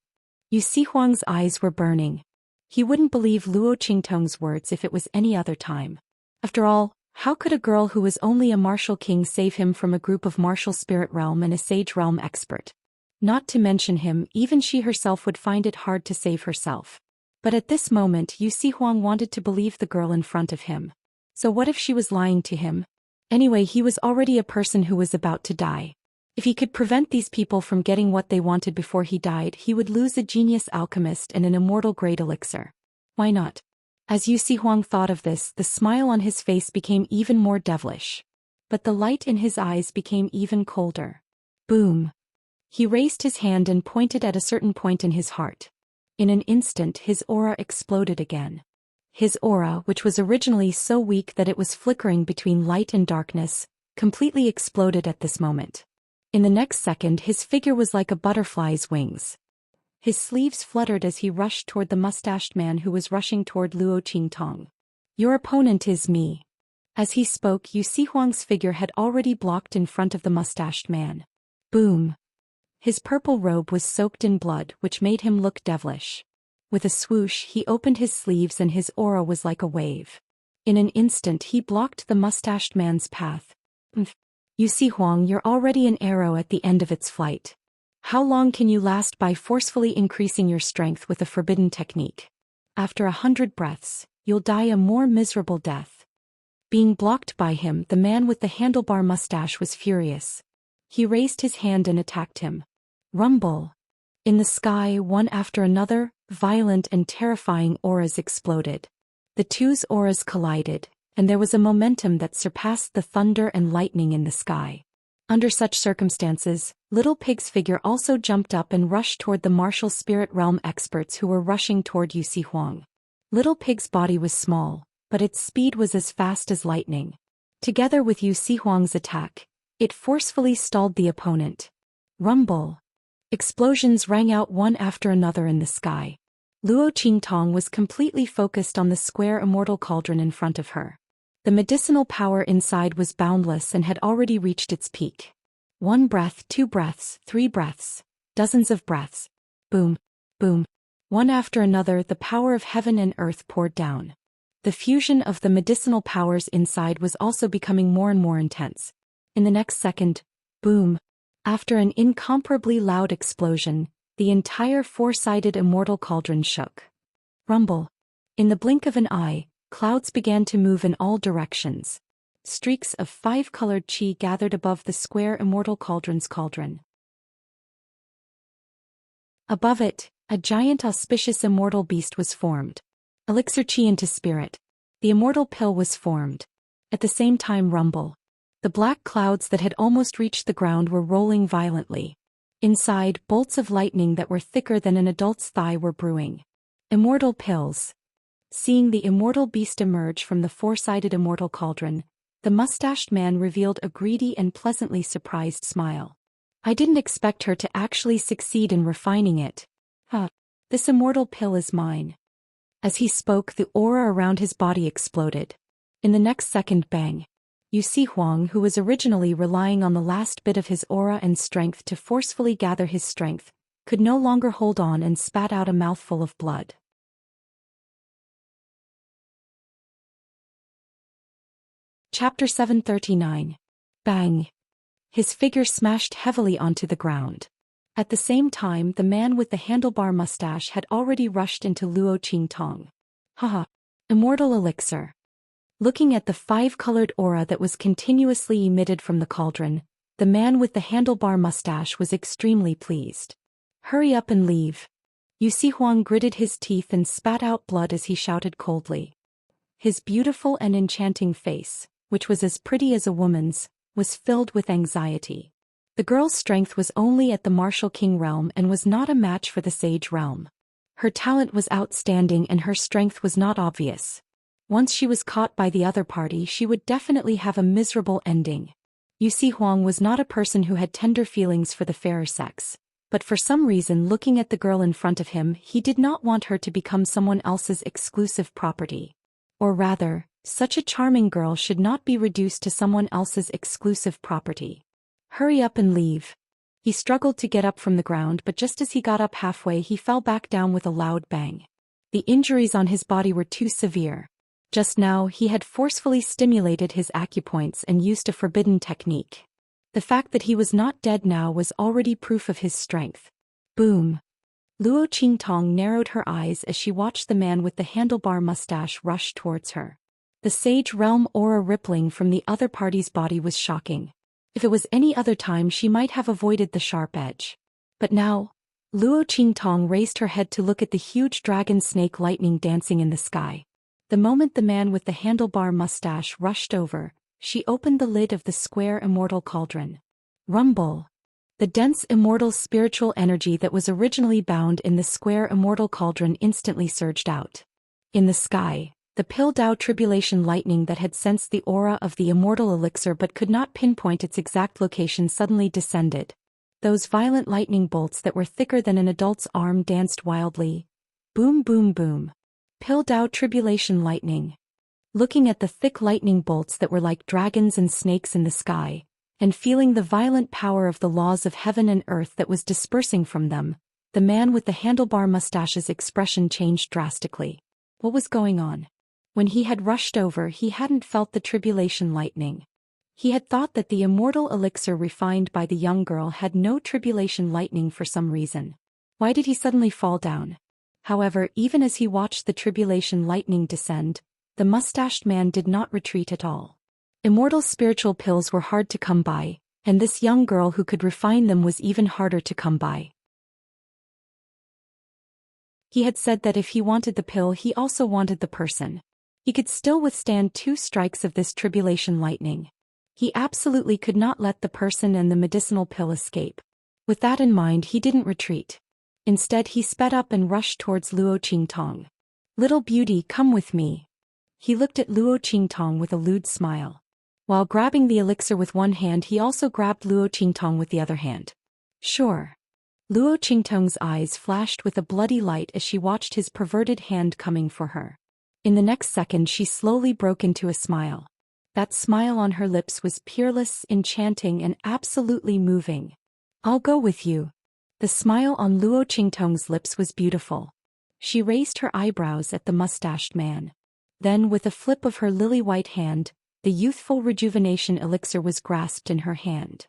Yu Huang's eyes were burning. He wouldn't believe Luo Qingtong's words if it was any other time. After all, how could a girl who was only a martial king save him from a group of martial spirit realm and a sage realm expert? Not to mention him, even she herself would find it hard to save herself. But at this moment Yu Huang wanted to believe the girl in front of him. So what if she was lying to him? Anyway, he was already a person who was about to die. If he could prevent these people from getting what they wanted before he died, he would lose a genius alchemist and an immortal grade elixir. Why not? As Yu Huang thought of this, the smile on his face became even more devilish. But the light in his eyes became even colder. Boom. He raised his hand and pointed at a certain point in his heart. In an instant his aura exploded again. His aura, which was originally so weak that it was flickering between light and darkness, completely exploded at this moment. In the next second his figure was like a butterfly's wings. His sleeves fluttered as he rushed toward the mustached man who was rushing toward Luo Qingtong. Your opponent is me. As he spoke, Yu Huang's figure had already blocked in front of the mustached man. Boom. His purple robe was soaked in blood, which made him look devilish. With a swoosh he opened his sleeves and his aura was like a wave. In an instant he blocked the mustached man's path. Yu Huang, you're already an arrow at the end of its flight. How long can you last by forcefully increasing your strength with a forbidden technique? After 100 breaths, you'll die a more miserable death. Being blocked by him, the man with the handlebar mustache was furious. He raised his hand and attacked him. Rumble. In the sky, one after another, violent and terrifying auras exploded. The two's auras collided, and there was a momentum that surpassed the thunder and lightning in the sky. Under such circumstances, Little Pig's figure also jumped up and rushed toward the martial spirit realm experts who were rushing toward Yu Huang. Little Pig's body was small, but its speed was as fast as lightning. Together with Yu Huang's attack, it forcefully stalled the opponent. Rumble. Explosions rang out one after another in the sky. Luo Qingtong was completely focused on the square immortal cauldron in front of her. The medicinal power inside was boundless and had already reached its peak. 1 breath, 2 breaths, 3 breaths, dozens of breaths. Boom, boom. One after another, the power of heaven and earth poured down. The fusion of the medicinal powers inside was also becoming more and more intense. In the next second, boom. After an incomparably loud explosion, the entire 4-sided immortal cauldron shook. Rumble. In the blink of an eye, clouds began to move in all directions. Streaks of 5-colored chi gathered above the square immortal cauldron's cauldron. Above it, a giant auspicious immortal beast was formed. Elixir chi into spirit. The immortal pill was formed. At the same time, rumble. The black clouds that had almost reached the ground were rolling violently. Inside, bolts of lightning that were thicker than an adult's thigh were brewing. Immortal pills. Seeing the immortal beast emerge from the 4-sided immortal cauldron, the mustached man revealed a greedy and pleasantly surprised smile. I didn't expect her to actually succeed in refining it. This immortal pill is mine. As he spoke, the aura around his body exploded. In the next second, bang. Yu Huang, who was originally relying on the last bit of his aura and strength to forcefully gather his strength, could no longer hold on and spat out a mouthful of blood. Chapter 739. Bang. His figure smashed heavily onto the ground. At the same time, the man with the handlebar mustache had already rushed into Luo Qingtong. Haha. Immortal elixir. Looking at the five-colored aura that was continuously emitted from the cauldron, the man with the handlebar mustache was extremely pleased. Hurry up and leave. Yusi Huang gritted his teeth and spat out blood as he shouted coldly. His beautiful and enchanting face, which was as pretty as a woman's, was filled with anxiety. The girl's strength was only at the martial king realm and was not a match for the sage realm. Her talent was outstanding and her strength was not obvious. Once she was caught by the other party, she would definitely have a miserable ending. Yusi Huang was not a person who had tender feelings for the fairer sex, but for some reason, looking at the girl in front of him, he did not want her to become someone else's exclusive property. Or rather, such a charming girl should not be reduced to someone else's exclusive property. Hurry up and leave. He struggled to get up from the ground, but just as he got up halfway, he fell back down with a loud bang. The injuries on his body were too severe. Just now, he had forcefully stimulated his acupoints and used a forbidden technique. The fact that he was not dead now was already proof of his strength. Boom. Luo Qingtong narrowed her eyes as she watched the man with the handlebar mustache rush towards her. The sage realm aura rippling from the other party's body was shocking. If it was any other time, she might have avoided the sharp edge. But now, Luo Qingtong raised her head to look at the huge dragon snake lightning dancing in the sky. The moment the man with the handlebar mustache rushed over, she opened the lid of the square immortal cauldron. Rumble. The dense immortal spiritual energy that was originally bound in the square immortal cauldron instantly surged out. In the sky, the Pildao tribulation lightning that had sensed the aura of the immortal elixir but could not pinpoint its exact location suddenly descended. Those violent lightning bolts that were thicker than an adult's arm danced wildly. Boom boom boom. Pildao tribulation lightning. Looking at the thick lightning bolts that were like dragons and snakes in the sky, and feeling the violent power of the laws of heaven and earth that was dispersing from them, the man with the handlebar mustache's expression changed drastically. What was going on? When he had rushed over, he hadn't felt the tribulation lightning. He had thought that the immortal elixir refined by the young girl had no tribulation lightning for some reason. Why did he suddenly fall down? However, even as he watched the tribulation lightning descend, the mustached man did not retreat at all. Immortal spiritual pills were hard to come by, and this young girl who could refine them was even harder to come by. He had said that if he wanted the pill, he also wanted the person. He could still withstand 2 strikes of this tribulation lightning. He absolutely could not let the person and the medicinal pill escape. With that in mind, he didn't retreat. Instead, he sped up and rushed towards Luo Qingtong. Little beauty, come with me. He looked at Luo Qingtong with a lewd smile. While grabbing the elixir with one hand, he also grabbed Luo Qingtong with the other hand. Sure. Luo Qingtong's eyes flashed with a bloody light as she watched his perverted hand coming for her. In the next second, she slowly broke into a smile. That smile on her lips was peerless, enchanting, and absolutely moving. I'll go with you. The smile on Luo Qingtong's lips was beautiful. She raised her eyebrows at the mustached man. Then, with a flip of her lily-white hand, the youthful rejuvenation elixir was grasped in her hand.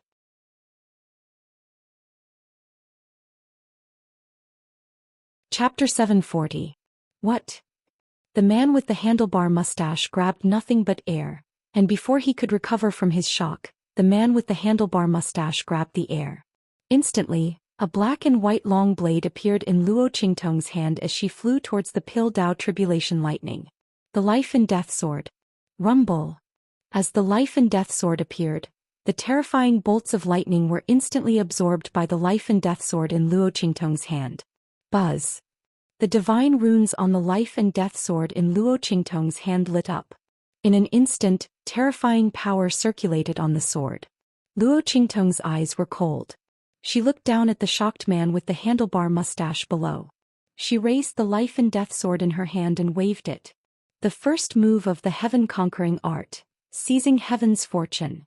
Chapter 740. What? The man with the handlebar mustache grabbed nothing but air, and before he could recover from his shock, the man with the handlebar mustache grabbed the air. Instantly, a black and white long blade appeared in Luo Qingtong's hand as she flew towards the Pildao tribulation lightning. The life and death sword. Rumble. As the life and death sword appeared, the terrifying bolts of lightning were instantly absorbed by the life and death sword in Luo Qingtong's hand. Buzz. The divine runes on the life and death sword in Luo Qingtong's hand lit up. In an instant, terrifying power circulated on the sword. Luo Qingtong's eyes were cold. She looked down at the shocked man with the handlebar mustache below. She raised the life and death sword in her hand and waved it. The first move of the heaven-conquering art, seizing heaven's fortune.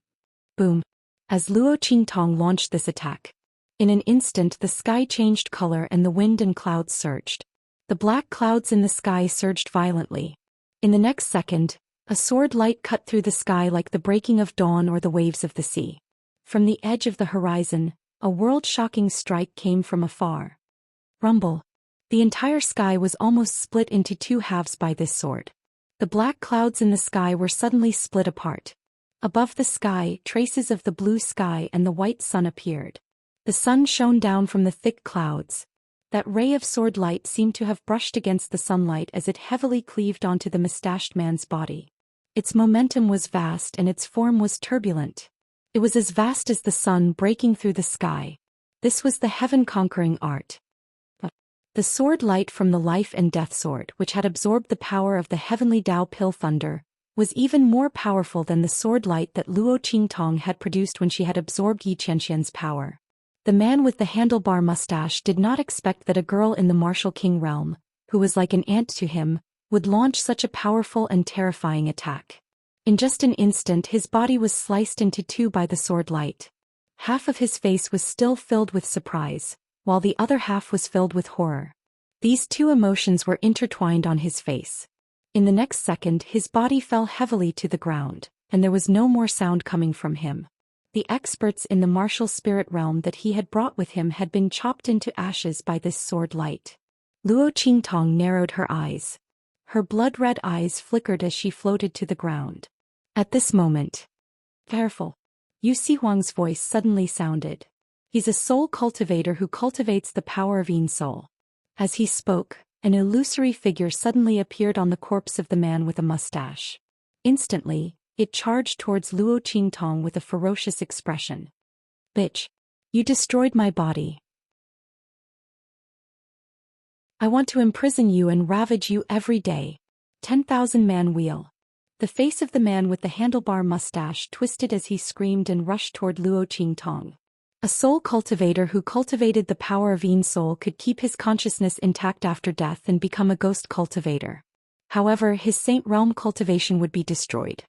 Boom. As Luo Qingtong launched this attack, in an instant the sky changed color and the wind and clouds surged. The black clouds in the sky surged violently. In the next second, a sword light cut through the sky like the breaking of dawn or the waves of the sea. From the edge of the horizon, A world-shocking strike came from afar. Rumble. The entire sky was almost split into two halves by this sword. The black clouds in the sky were suddenly split apart. Above the sky, traces of the blue sky and the white sun appeared. The sun shone down from the thick clouds. That ray of sword light seemed to have brushed against the sunlight as it heavily cleaved onto the mustached man's body. Its momentum was vast and its form was turbulent. It was as vast as the sun breaking through the sky. This was the heaven-conquering art. The sword light from the life and death sword, which had absorbed the power of the heavenly Dao Pill Thunder, was even more powerful than the sword light that Luo Qingtong had produced when she had absorbed Yi Qianxian's power. The man with the handlebar mustache did not expect that a girl in the martial king realm, who was like an ant to him, would launch such a powerful and terrifying attack. In just an instant his body was sliced into two by the sword light. Half of his face was still filled with surprise, while the other half was filled with horror. These two emotions were intertwined on his face. In the next second his body fell heavily to the ground, and there was no more sound coming from him. The experts in the martial spirit realm that he had brought with him had been chopped into ashes by this sword light. Luo Qingtong narrowed her eyes. Her blood-red eyes flickered as she floated to the ground. At this moment, "Careful," Yu Sihuang's voice suddenly sounded. "He's a soul cultivator who cultivates the power of Yin soul." As he spoke, an illusory figure suddenly appeared on the corpse of the man with a mustache. Instantly, it charged towards Luo Qingtong with a ferocious expression. "Bitch! You destroyed my body. I want to imprison you and ravage you every day. 10,000-man wheel." The face of the man with the handlebar mustache twisted as he screamed and rushed toward Luo Qingtong. A soul cultivator who cultivated the power of Yin soul could keep his consciousness intact after death and become a ghost cultivator. However, his saint realm cultivation would be destroyed.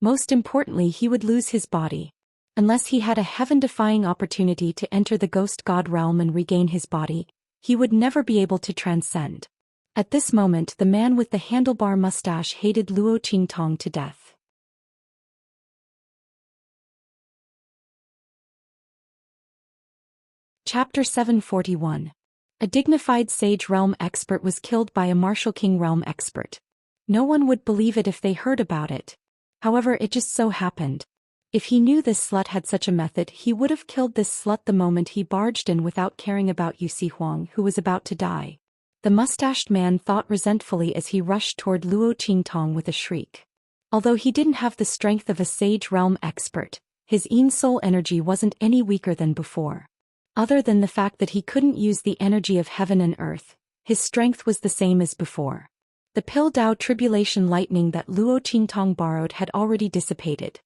Most importantly, he would lose his body. Unless he had a heaven-defying opportunity to enter the ghost god realm and regain his body, he would never be able to transcend. At this moment, the man with the handlebar mustache hated Luo Qingtong to death. Chapter 741. A dignified sage realm expert was killed by a martial king realm expert. No one would believe it if they heard about it. However, it just so happened. If he knew this slut had such a method, he would have killed this slut the moment he barged in without caring about Yu Sihuang, who was about to die. The mustached man thought resentfully as he rushed toward Luo Qingtong with a shriek. Although he didn't have the strength of a sage realm expert, his Yin soul energy wasn't any weaker than before. Other than the fact that he couldn't use the energy of heaven and earth, his strength was the same as before. The Pill Dao tribulation lightning that Luo Qingtong borrowed had already dissipated.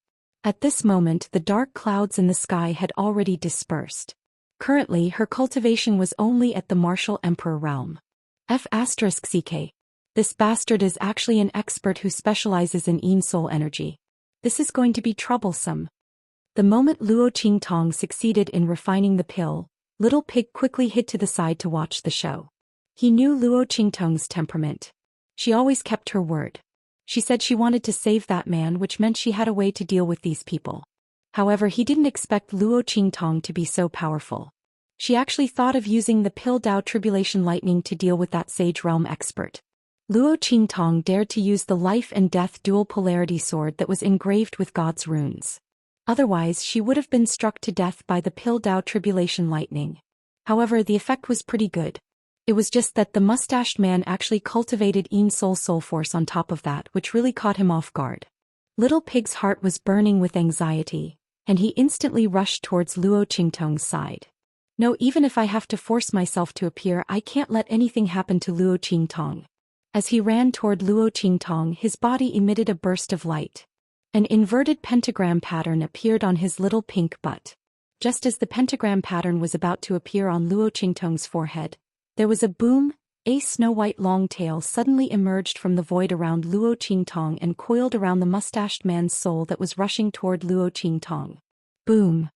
At this moment the dark clouds in the sky had already dispersed. Currently her cultivation was only at the martial emperor realm. F***ck. This bastard is actually an expert who specializes in Yin soul energy. This is going to be troublesome. The moment Luo Qingtong succeeded in refining the pill, Little Pig quickly hid to the side to watch the show. He knew Luo Qingtong's temperament. She always kept her word. She said she wanted to save that man, which meant she had a way to deal with these people. However, he didn't expect Luo Qingtong to be so powerful. She actually thought of using the Pill Dao tribulation lightning to deal with that sage realm expert. Luo Qingtong dared to use the life and death dual polarity sword that was engraved with God's runes. Otherwise, she would have been struck to death by the Pill Dao tribulation lightning. However, the effect was pretty good. It was just that the mustached man actually cultivated Yin soul force on top of that, which really caught him off guard. Little Pig's heart was burning with anxiety, and he instantly rushed towards Luo Qingtong's side. No, even if I have to force myself to appear, I can't let anything happen to Luo Qingtong. As he ran toward Luo Qingtong, his body emitted a burst of light. An inverted pentagram pattern appeared on his little pink butt. Just as the pentagram pattern was about to appear on Luo Qingtong's forehead, there was a boom. A snow-white long tail suddenly emerged from the void around Luo Qingtong and coiled around the mustached man's soul that was rushing toward Luo Qingtong. Boom!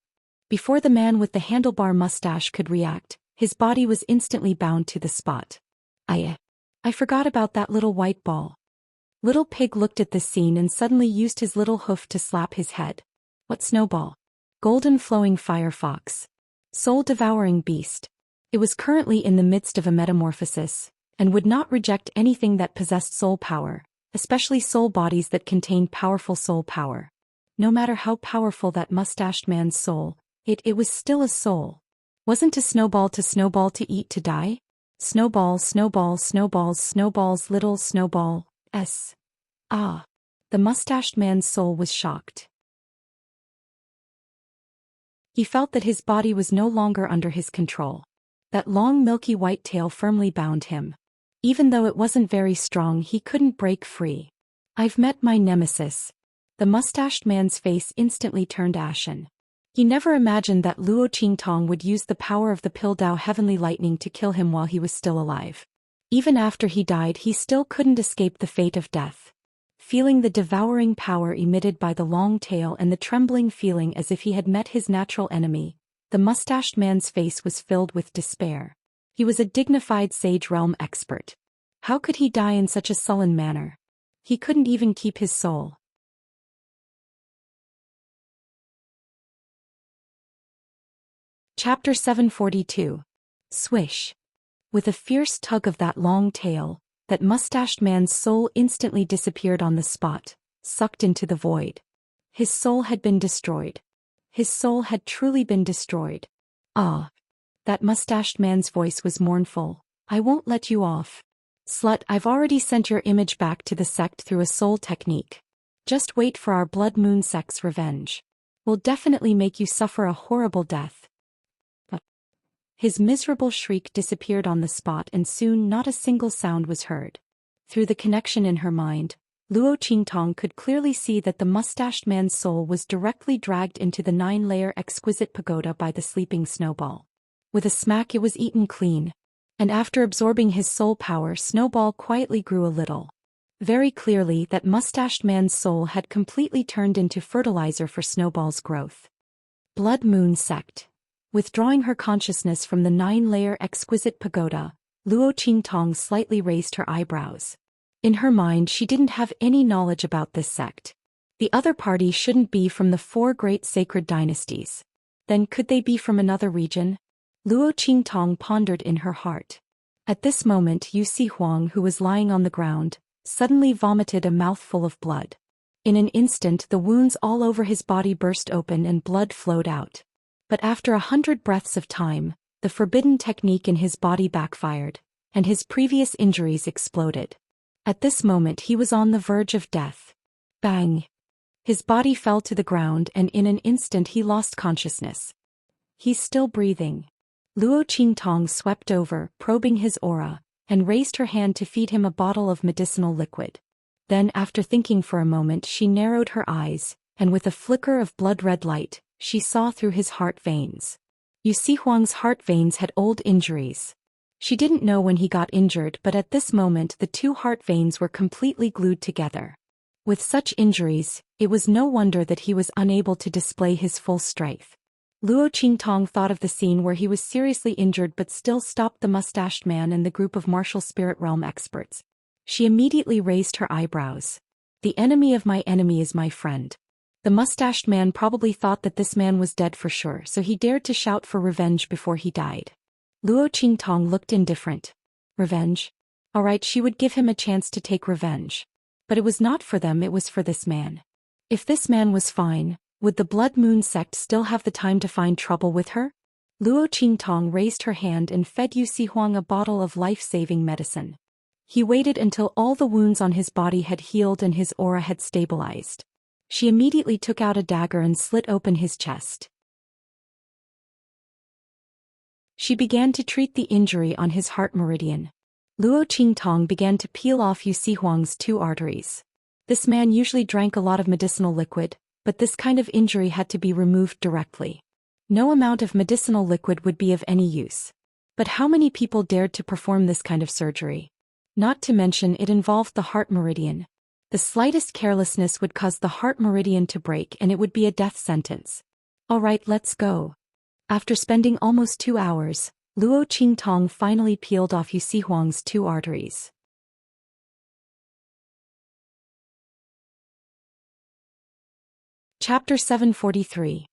Before the man with the handlebar mustache could react, his body was instantly bound to the spot. I forgot about that little white ball. Little Pig looked at this scene and suddenly used his little hoof to slap his head. What snowball? Golden flowing fire fox. Soul-devouring beast. It was currently in the midst of a metamorphosis, and would not reject anything that possessed soul power, especially soul bodies that contained powerful soul power. No matter how powerful that mustached man's soul, it was still a soul. Wasn't a snowball to eat to die? Snowball, snowball, snowballs, snowballs, little snowball, s. Ah. The mustached man's soul was shocked. He felt that his body was no longer under his control. That long milky white tail firmly bound him. Even though it wasn't very strong, he couldn't break free. I've met my nemesis. The mustached man's face instantly turned ashen. He never imagined that Luo Qingtong would use the power of the Pildao heavenly lightning to kill him while he was still alive. Even after he died, he still couldn't escape the fate of death. Feeling the devouring power emitted by the long tail and the trembling feeling as if he had met his natural enemy, the mustached man's face was filled with despair. He was a dignified sage realm expert. How could he die in such a sullen manner? He couldn't even keep his soul. Chapter 742. Swish. With a fierce tug of that long tail, that mustached man's soul instantly disappeared on the spot, sucked into the void. His soul had been destroyed. His soul had truly been destroyed. Ah. That mustached man's voice was mournful. I won't let you off. Slut, I've already sent your image back to the sect through a soul technique. Just wait for our blood moon sect's revenge. We'll definitely make you suffer a horrible death. His miserable shriek disappeared on the spot, and soon not a single sound was heard. Through the connection in her mind, Luo Qingtong could clearly see that the mustached man's soul was directly dragged into the 9-layer exquisite pagoda by the sleeping snowball. With a smack it was eaten clean. And after absorbing his soul power, Snowball quietly grew a little. Very clearly that mustached man's soul had completely turned into fertilizer for Snowball's growth. Blood Moon Sect. Withdrawing her consciousness from the 9-layer exquisite pagoda, Luo Qingtong slightly raised her eyebrows. In her mind she didn't have any knowledge about this sect. The other party shouldn't be from the 4 great sacred dynasties. Then could they be from another region? Luo Qingtong pondered in her heart. At this moment Yu Huang, who was lying on the ground, suddenly vomited a mouthful of blood. In an instant the wounds all over his body burst open and blood flowed out. But after 100 breaths of time, the forbidden technique in his body backfired, and his previous injuries exploded. At this moment he was on the verge of death. Bang! His body fell to the ground, and in an instant he lost consciousness. He's still breathing. Luo Qingtong swept over, probing his aura, and raised her hand to feed him a bottle of medicinal liquid. Then, after thinking for a moment, she narrowed her eyes, and with a flicker of blood-red light, she saw through his heart veins. Yu Huang's heart veins had old injuries. She didn't know when he got injured, but at this moment the 2 heart veins were completely glued together. With such injuries, it was no wonder that he was unable to display his full strength. Luo Qingtong thought of the scene where he was seriously injured but still stopped the mustached man and the group of martial spirit realm experts. She immediately raised her eyebrows. The enemy of my enemy is my friend. The mustached man probably thought that this man was dead for sure, so he dared to shout for revenge before he died. Luo Qingtong looked indifferent. Revenge? Alright, she would give him a chance to take revenge. But it was not for them, it was for this man. If this man was fine, would the Blood Moon Sect still have the time to find trouble with her? Luo Qingtong raised her hand and fed Yu Huang a bottle of life-saving medicine. He waited until all the wounds on his body had healed and his aura had stabilized. She immediately took out a dagger and slit open his chest. She began to treat the injury on his heart meridian. Luo Qingtong began to peel off Yu Huang's 2 arteries. This man usually drank a lot of medicinal liquid, but this kind of injury had to be removed directly. No amount of medicinal liquid would be of any use. But how many people dared to perform this kind of surgery? Not to mention it involved the heart meridian. The slightest carelessness would cause the heart meridian to break and it would be a death sentence. Alright, let's go. After spending almost 2 hours, Luo Qingtong finally peeled off Yu Huang's 2 arteries. Chapter 743.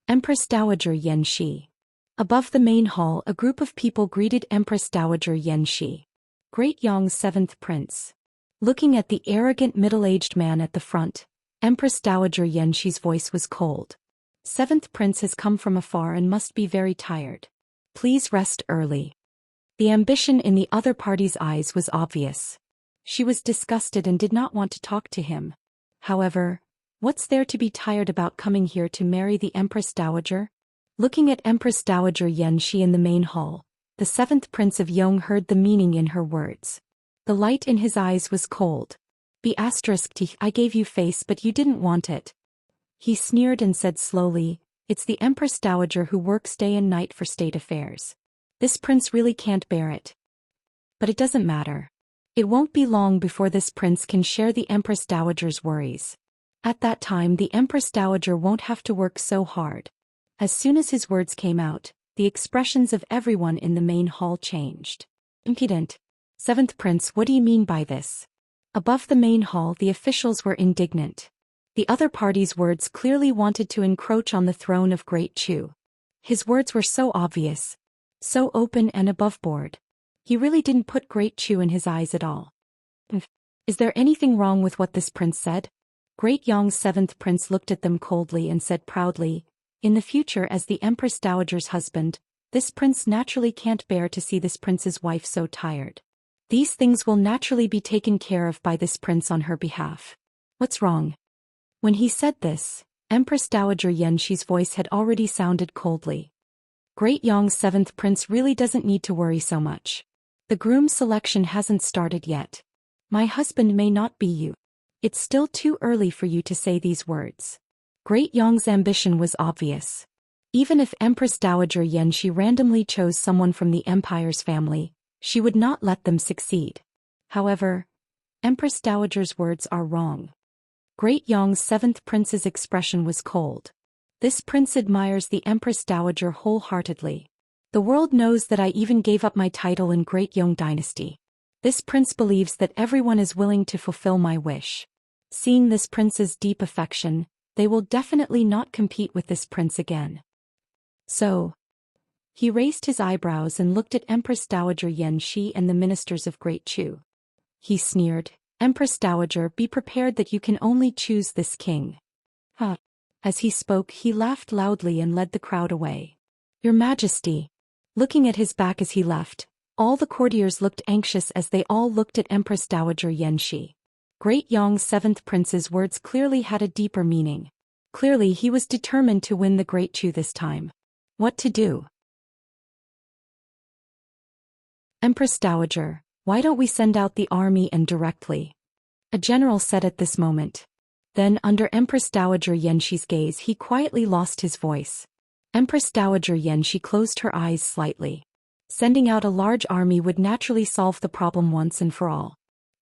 Empress Dowager Yan Shi. Above the main hall, a group of people greeted Empress Dowager Xianxia, Great Yong's seventh prince. Looking at the arrogant middle-aged man at the front, Empress Dowager Xianxi's voice was cold. Seventh prince has come from afar and must be very tired. Please rest early. The ambition in the other party's eyes was obvious. She was disgusted and did not want to talk to him. However, what's there to be tired about coming here to marry the Empress Dowager? Looking at Empress Dowager Xianxia in the main hall, the seventh prince of Yong heard the meaning in her words. The light in his eyes was cold. I gave you face but you didn't want it. He sneered and said slowly, it's the Empress Dowager who works day and night for state affairs. This prince really can't bear it. But it doesn't matter. It won't be long before this prince can share the Empress Dowager's worries. At that time the Empress Dowager won't have to work so hard. As soon as his words came out, the expressions of everyone in the main hall changed. Impudent. Seventh prince, what do you mean by this? Above the main hall the officials were indignant. The other party's words clearly wanted to encroach on the throne of Great Chu. His words were so obvious, so open and above board. He really didn't put Great Chu in his eyes at all. Is there anything wrong with what this prince said? Great Yong's seventh prince looked at them coldly and said proudly, in the future as the Empress Dowager's husband, this prince naturally can't bear to see this prince's wife so tired. These things will naturally be taken care of by this prince on her behalf. What's wrong? When he said this, Empress Dowager Xianxi's voice had already sounded coldly. Great Yong's seventh prince really doesn't need to worry so much. The groom selection hasn't started yet. My husband may not be you. It's still too early for you to say these words. Great Yong's ambition was obvious. Even if Empress Dowager Xianxia randomly chose someone from the empire's family, she would not let them succeed. However, Empress Dowager's words are wrong. Great Yong's seventh prince's expression was cold. This prince admires the Empress Dowager wholeheartedly. The world knows that I even gave up my title in Great Yong dynasty. This prince believes that everyone is willing to fulfill my wish. Seeing this prince's deep affection, they will definitely not compete with this prince again. So, he raised his eyebrows and looked at Empress Dowager Xianxia and the ministers of Great Chu. He sneered, Empress Dowager, be prepared that you can only choose this king. As he spoke he laughed loudly and led the crowd away. Your Majesty. Looking at his back as he left, all the courtiers looked anxious as they all looked at Empress Dowager Xianxia. Great Yong's seventh prince's words clearly had a deeper meaning. Clearly he was determined to win the Great Chu this time. What to do? Empress Dowager, why don't we send out the army and directly? A general said at this moment. Then under Empress Dowager Xianxi's gaze he quietly lost his voice. Empress Dowager Xianxia closed her eyes slightly. Sending out a large army would naturally solve the problem once and for all.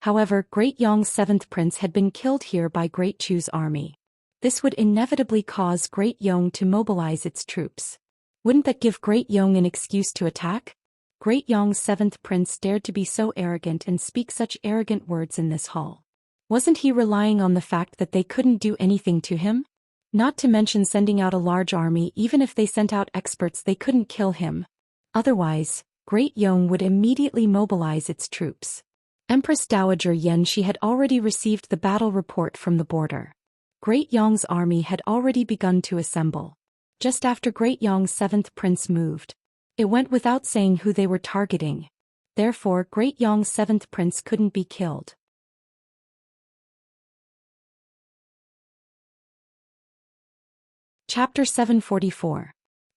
However, Great Yong's seventh prince had been killed here by Great Chu's army. This would inevitably cause Great Yong to mobilize its troops. Wouldn't that give Great Yong an excuse to attack? Great Yong's seventh prince dared to be so arrogant and speak such arrogant words in this hall. Wasn't he relying on the fact that they couldn't do anything to him? Not to mention sending out a large army. Even if they sent out experts they couldn't kill him. Otherwise, Great Yong would immediately mobilize its troops. Empress Dowager Xianxia had already received the battle report from the border. Great Yong's army had already begun to assemble. Just after Great Yong's seventh prince moved, it went without saying who they were targeting. Therefore, Great Yong's seventh prince couldn't be killed. Chapter 744.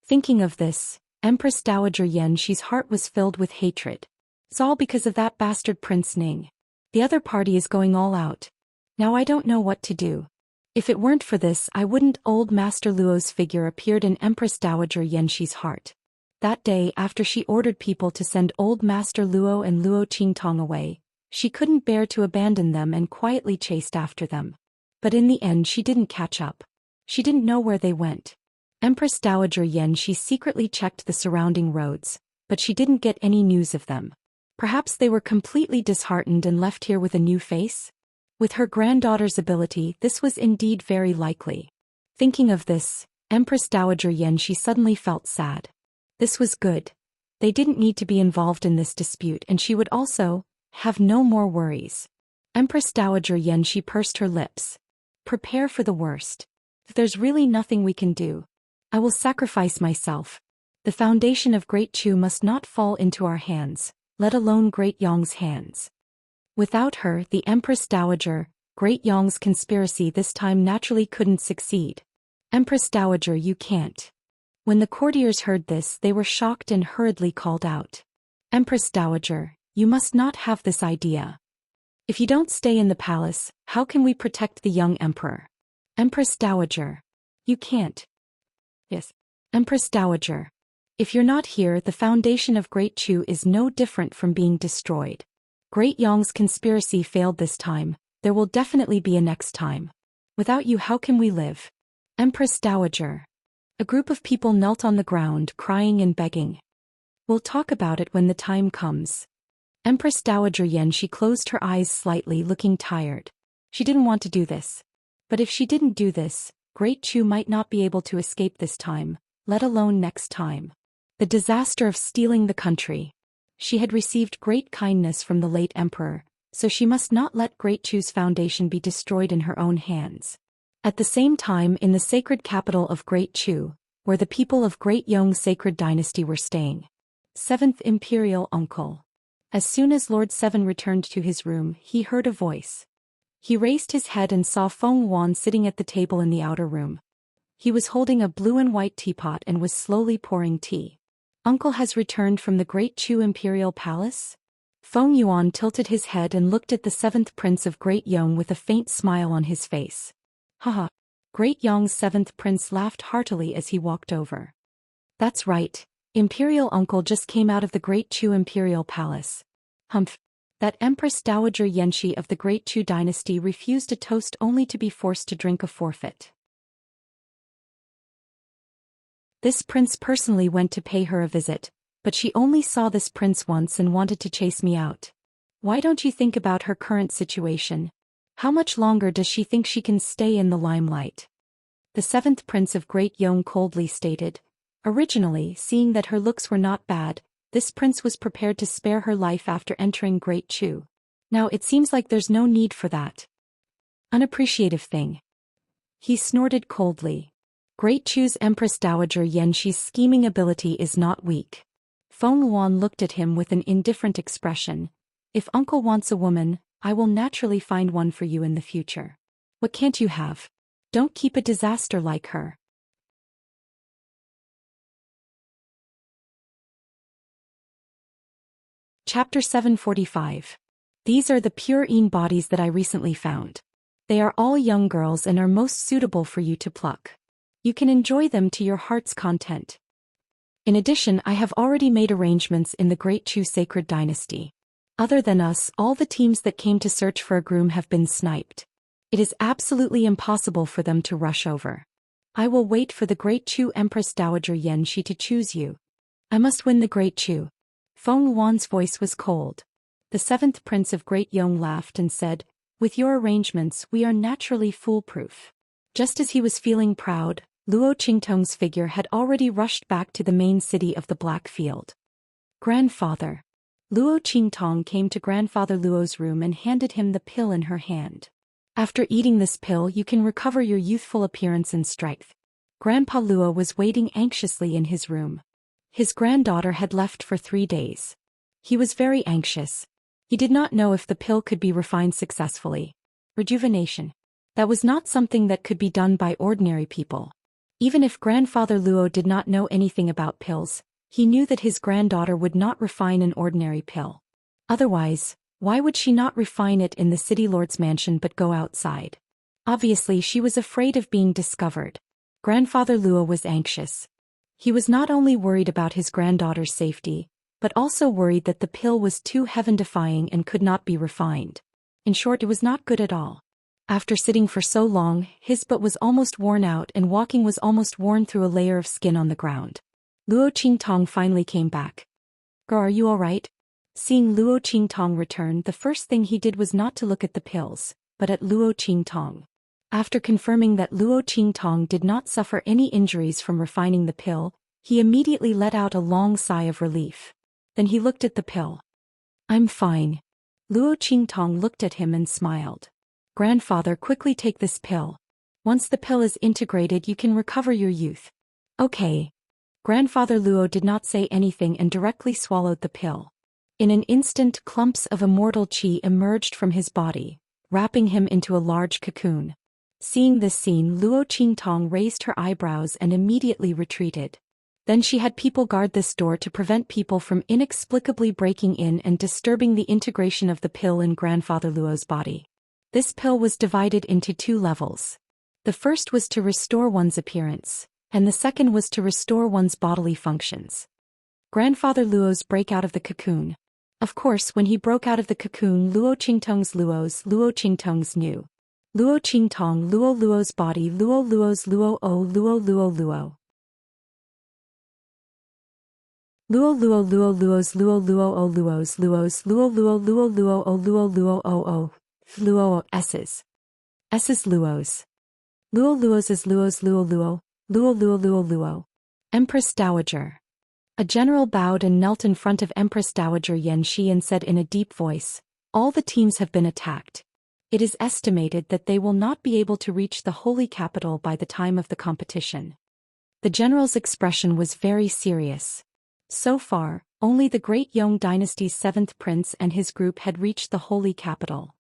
Thinking of this, Empress Dowager Xianxi's heart was filled with hatred. It's all because of that bastard Prince Ning. The other party is going all out. Now I don't know what to do. If it weren't for this, I wouldn't. Old Master Luo's figure appeared in Empress Dowager Xianxi's heart. That day, after she ordered people to send Old Master Luo and Luo Qingtong away, she couldn't bear to abandon them and quietly chased after them. But in the end she didn't catch up. She didn't know where they went. Empress Dowager Xianxia secretly checked the surrounding roads, but she didn't get any news of them. Perhaps they were completely disheartened and left here with a new face? With her granddaughter's ability, this was indeed very likely. Thinking of this, Empress Dowager Xianxia suddenly felt sad. This was good. They didn't need to be involved in this dispute, and she would also have no more worries. Empress Dowager Xianxia pursed her lips. Prepare for the worst. If there's really nothing we can do, I will sacrifice myself. The foundation of Great Chu must not fall into our hands, let alone Great Yong's hands. Without her, the Empress Dowager, Great Yong's conspiracy this time naturally couldn't succeed. Empress Dowager, you can't. When the courtiers heard this, they were shocked and hurriedly called out. Empress Dowager, you must not have this idea. If you don't stay in the palace, how can we protect the young emperor? Empress Dowager. You can't. Yes. Empress Dowager. If you're not here, the foundation of Great Chu is no different from being destroyed. Great Yong's conspiracy failed this time, there will definitely be a next time. Without you, how can we live? Empress Dowager. A group of people knelt on the ground, crying and begging. We'll talk about it when the time comes. Empress Dowager Xianxia closed her eyes slightly, looking tired. She didn't want to do this. But if she didn't do this, Great Chu might not be able to escape this time, let alone next time. The disaster of stealing the country. She had received great kindness from the late emperor, so she must not let Great Chu's foundation be destroyed in her own hands. At the same time, in the sacred capital of Great Chu, where the people of Great Yong's sacred dynasty were staying. 7th Imperial Uncle. As soon as Lord Seven returned to his room, he heard a voice. He raised his head and saw Feng Wan sitting at the table in the outer room. He was holding a blue and white teapot and was slowly pouring tea. Uncle has returned from the Great Chu Imperial Palace? Feng Yuan tilted his head and looked at the 7th Prince of Great Yong with a faint smile on his face. Haha. Great Yong's 7th Prince laughed heartily as he walked over. That's right. Imperial Uncle just came out of the Great Chu Imperial Palace. Humph. That Empress Dowager Xianxia of the Great Chu dynasty refused a toast only to be forced to drink a forfeit. This prince personally went to pay her a visit, but she only saw this prince once and wanted to chase me out. Why don't you think about her current situation? How much longer does she think she can stay in the limelight? The 7th Prince of Great Yong coldly stated. Originally, seeing that her looks were not bad, this prince was prepared to spare her life after entering Great Chu. Now it seems like there's no need for that. Unappreciative thing. He snorted coldly. Great Chu's Empress Dowager Xianxia's scheming ability is not weak. Feng Wan looked at him with an indifferent expression. If Uncle wants a woman, I will naturally find one for you in the future. What can't you have? Don't keep a disaster like her. Chapter 745. These are the pure Een bodies that I recently found. They are all young girls and are most suitable for you to pluck. You can enjoy them to your heart's content. In addition, I have already made arrangements in the Great Chu Sacred Dynasty. Other than us, all the teams that came to search for a groom have been sniped. It is absolutely impossible for them to rush over. I will wait for the Great Chu Empress Dowager Xianxia to choose you. I must win the Great Chu. Feng Wan's voice was cold. The 7th Prince of Great Yong laughed and said, with your arrangements, we are naturally foolproof. Just as he was feeling proud, Luo Qingtong's figure had already rushed back to the main city of the Black Field. Grandfather. Luo Qingtong came to Grandfather Luo's room and handed him the pill in her hand. After eating this pill, you can recover your youthful appearance and strength. Grandpa Luo was waiting anxiously in his room. His granddaughter had left for 3 days. He was very anxious. He did not know if the pill could be refined successfully. Rejuvenation. That was not something that could be done by ordinary people. Even if Grandfather Luo did not know anything about pills, he knew that his granddaughter would not refine an ordinary pill. Otherwise, why would she not refine it in the city lord's mansion but go outside? Obviously, she was afraid of being discovered. Grandfather Luo was anxious. He was not only worried about his granddaughter's safety, but also worried that the pill was too heaven-defying and could not be refined. In short, it was not good at all. After sitting for so long, his butt was almost worn out and walking was almost worn through a layer of skin on the ground. Luo Qingtong finally came back. Girl, are you all right? Seeing Luo Qingtong return, the first thing he did was not to look at the pills, but at Luo Qingtong. After confirming that Luo Qingtong did not suffer any injuries from refining the pill, He immediately let out a long sigh of relief. Then he looked at the pill. I'm fine. Luo Qingtong looked at him and smiled. Grandfather, quickly take this pill. Once the pill is integrated, you can recover your youth. Okay. Grandfather Luo did not say anything and directly swallowed the pill. In an instant, clumps of immortal qi emerged from his body, wrapping him into a large cocoon. Seeing this scene, Luo Qingtong raised her eyebrows and immediately retreated. Then she had people guard this door to prevent people from inexplicably breaking in and disturbing the integration of the pill in Grandfather Luo's body. This pill was divided into 2 levels. The first was to restore one's appearance, and the second was to restore one's bodily functions. Grandfather Luo's break out of the cocoon. Of course, when he broke out of the cocoon, Luo Qingtong's knew. Luo Qingtong, Luo's body, Luo's Luo Luo's S's. S's Luo's. Luo's is Luo. Empress Dowager. A general bowed and knelt in front of Empress Dowager Xianxia and said in a deep voice, all the teams have been attacked. It is estimated that they will not be able to reach the holy capital by the time of the competition. The general's expression was very serious. So far, only the Great Yong dynasty's 7th prince and his group had reached the holy capital.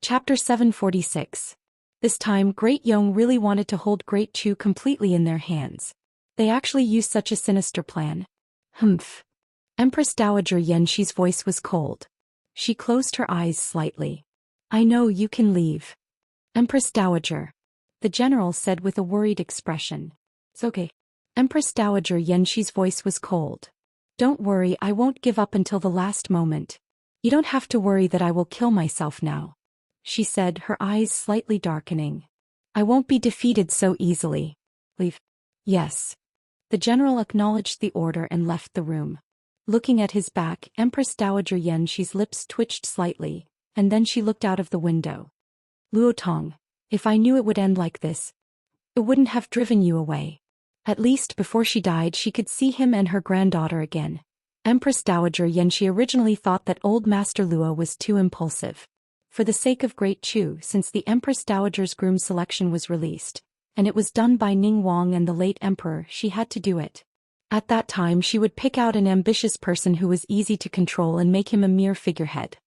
Chapter 746. This time Great Yong really wanted to hold Great Chu completely in their hands. They actually used such a sinister plan. Humph. Empress Dowager Xianxi's voice was cold. She closed her eyes slightly. I know, you can leave. Empress Dowager. The general said with a worried expression. It's okay. Empress Dowager Xianxi's voice was cold. Don't worry, I won't give up until the last moment. You don't have to worry that I will kill myself now. She said, her eyes slightly darkening. I won't be defeated so easily. Leave. Yes. The general acknowledged the order and left the room. Looking at his back, Empress Dowager Xianxi's lips twitched slightly, and then she looked out of the window. Luo Tong, if I knew it would end like this, it wouldn't have driven you away. At least before she died she could see him and her granddaughter again. Empress Dowager Xianxia originally thought that old Master Luo was too impulsive. For the sake of Great Chu, since the Empress Dowager's groom selection was released, and it was done by Ning Wang and the late emperor, she had to do it. At that time she would pick out an ambitious person who was easy to control and make him a mere figurehead.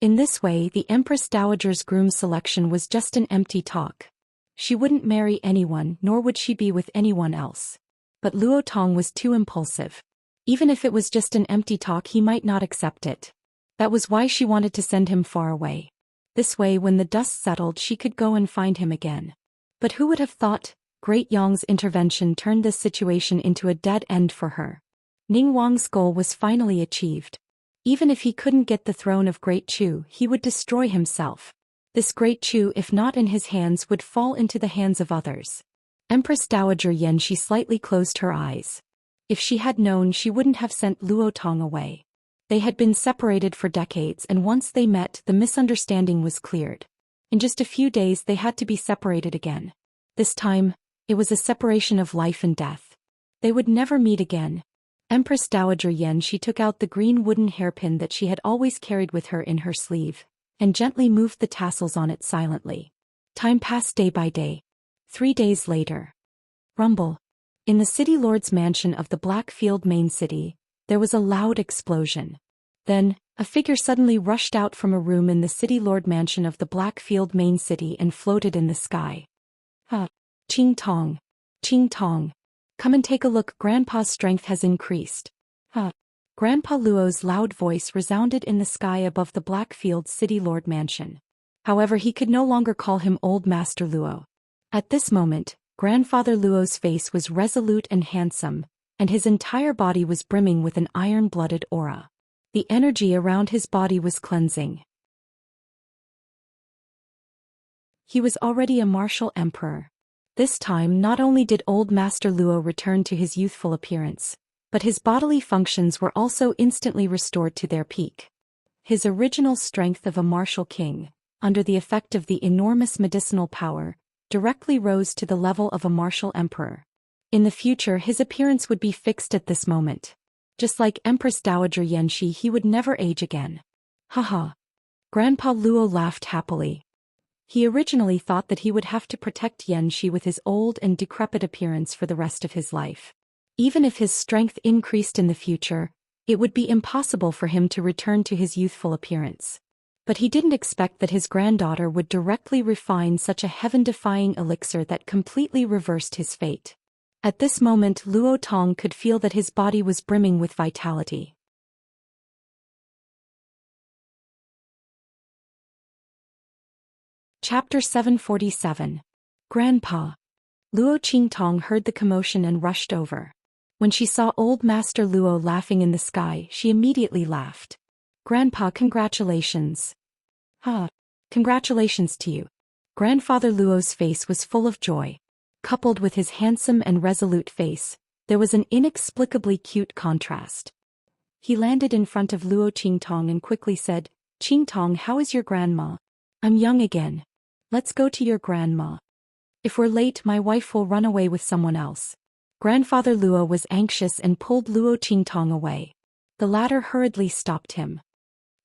In this way the Empress Dowager's groom selection was just an empty talk. She wouldn't marry anyone, nor would she be with anyone else. But Luo Tong was too impulsive. Even if it was just an empty talk, he might not accept it. That was why she wanted to send him far away. This way, when the dust settled, she could go and find him again. But who would have thought? Great Yong's intervention turned this situation into a dead end for her. Ning Wang's goal was finally achieved. Even if he couldn't get the throne of Great Chu, he would destroy himself. This Great Chu, if not in his hands, would fall into the hands of others. Empress Dowager Xianxia slightly closed her eyes. If she had known, she wouldn't have sent Luo Tong away. They had been separated for decades, and once they met, the misunderstanding was cleared. In just a few days they had to be separated again. This time, it was a separation of life and death. They would never meet again. Empress Dowager Xianxia took out the green wooden hairpin that she had always carried with her in her sleeve, and gently moved the tassels on it silently. Time passed day by day. 3 days later. Rumble. In the city lord's mansion of the Blackfield main city, there was a loud explosion. Then, a figure suddenly rushed out from a room in the city lord mansion of the Blackfield main city and floated in the sky. Ching Tong. Ching Tong. Come and take a look, Grandpa's strength has increased. Grandpa Luo's loud voice resounded in the sky above the Blackfield city lord mansion. However, he could no longer call him Old Master Luo. At this moment, Grandfather Luo's face was resolute and handsome, and his entire body was brimming with an iron-blooded aura. The energy around his body was cleansing. He was already a martial emperor. This time not only did Old Master Luo return to his youthful appearance, but his bodily functions were also instantly restored to their peak. His original strength of a martial king, under the effect of the enormous medicinal power, directly rose to the level of a martial emperor. In the future his appearance would be fixed at this moment. Just like Empress Dowager Xianxia, he would never age again. Haha. Grandpa Luo laughed happily. He originally thought that he would have to protect Xianxia with his old and decrepit appearance for the rest of his life. Even if his strength increased in the future, it would be impossible for him to return to his youthful appearance. But he didn't expect that his granddaughter would directly refine such a heaven-defying elixir that completely reversed his fate. At this moment Luo Tong could feel that his body was brimming with vitality. Chapter 747. Grandpa. Luo Qingtong heard the commotion and rushed over. When she saw old Master Luo laughing in the sky, she immediately laughed. Grandpa, congratulations. Congratulations to you. Grandfather Luo's face was full of joy. Coupled with his handsome and resolute face, there was an inexplicably cute contrast. He landed in front of Luo Qingtong and quickly said, Qingtong, how is your grandma? I'm young again. Let's go to your grandma. If we're late, my wife will run away with someone else. Grandfather Luo was anxious and pulled Luo Qingtong away. The latter hurriedly stopped him.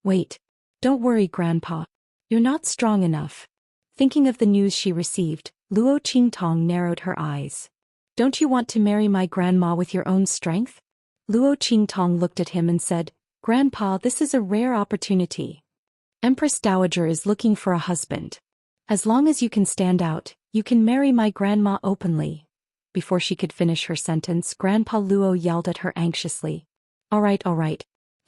Wait. Don't worry, Grandpa. You're not strong enough. Thinking of the news she received, Luo Qingtong narrowed her eyes. Don't you want to marry my grandma with your own strength? Luo Qingtong looked at him and said, Grandpa, this is a rare opportunity. Empress Dowager is looking for a husband. As long as you can stand out, you can marry my grandma openly. Before she could finish her sentence, Grandpa Luo yelled at her anxiously. All right.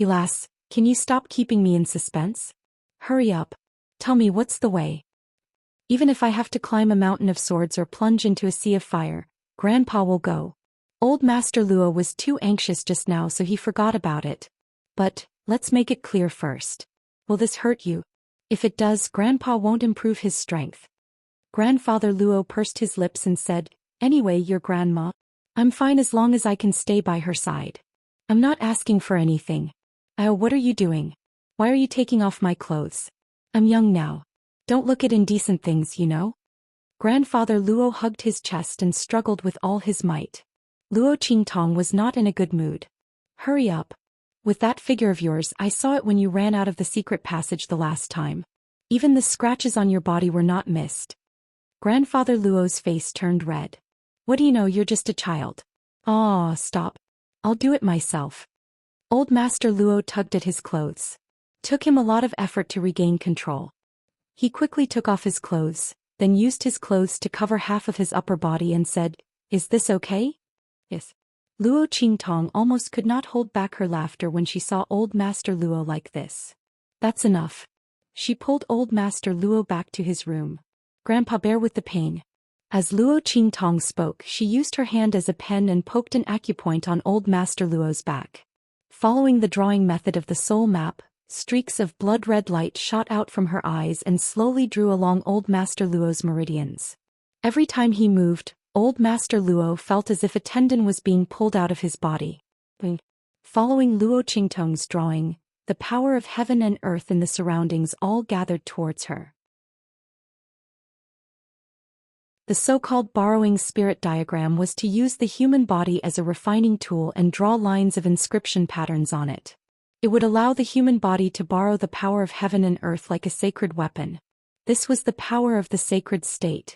Elas, can you stop keeping me in suspense? Hurry up. Tell me what's the way. Even if I have to climb a mountain of swords or plunge into a sea of fire, Grandpa will go. Old Master Luo was too anxious just now, so he forgot about it. But, let's make it clear first. Will this hurt you? If it does, Grandpa won't improve his strength. Grandfather Luo pursed his lips and said, Anyway, your grandma. I'm fine as long as I can stay by her side. I'm not asking for anything. What are you doing? Why are you taking off my clothes? I'm young now. Don't look at indecent things, you know? Grandfather Luo hugged his chest and struggled with all his might. Luo Qingtong was not in a good mood. Hurry up. With that figure of yours, I saw it when you ran out of the secret passage the last time. Even the scratches on your body were not missed. Grandfather Luo's face turned red. What do you know, you're just a child. Aw, stop. I'll do it myself. Old Master Luo tugged at his clothes. Took him a lot of effort to regain control. He quickly took off his clothes, then used his clothes to cover half of his upper body and said, Is this okay? Yes. Luo Qingtong almost could not hold back her laughter when she saw old Master Luo like this. That's enough. She pulled old Master Luo back to his room. Grandpa, bear with the pain. As Luo Qingtong spoke, she used her hand as a pen and poked an acupoint on old Master Luo's back. Following the drawing method of the soul map, streaks of blood-red light shot out from her eyes and slowly drew along old Master Luo's meridians. Every time he moved, old Master Luo felt as if a tendon was being pulled out of his body. Following Luo Qingtong's drawing, the power of heaven and earth in the surroundings all gathered towards her. The so-called borrowing spirit diagram was to use the human body as a refining tool and draw lines of inscription patterns on it. It would allow the human body to borrow the power of heaven and earth like a sacred weapon. This was the power of the sacred state.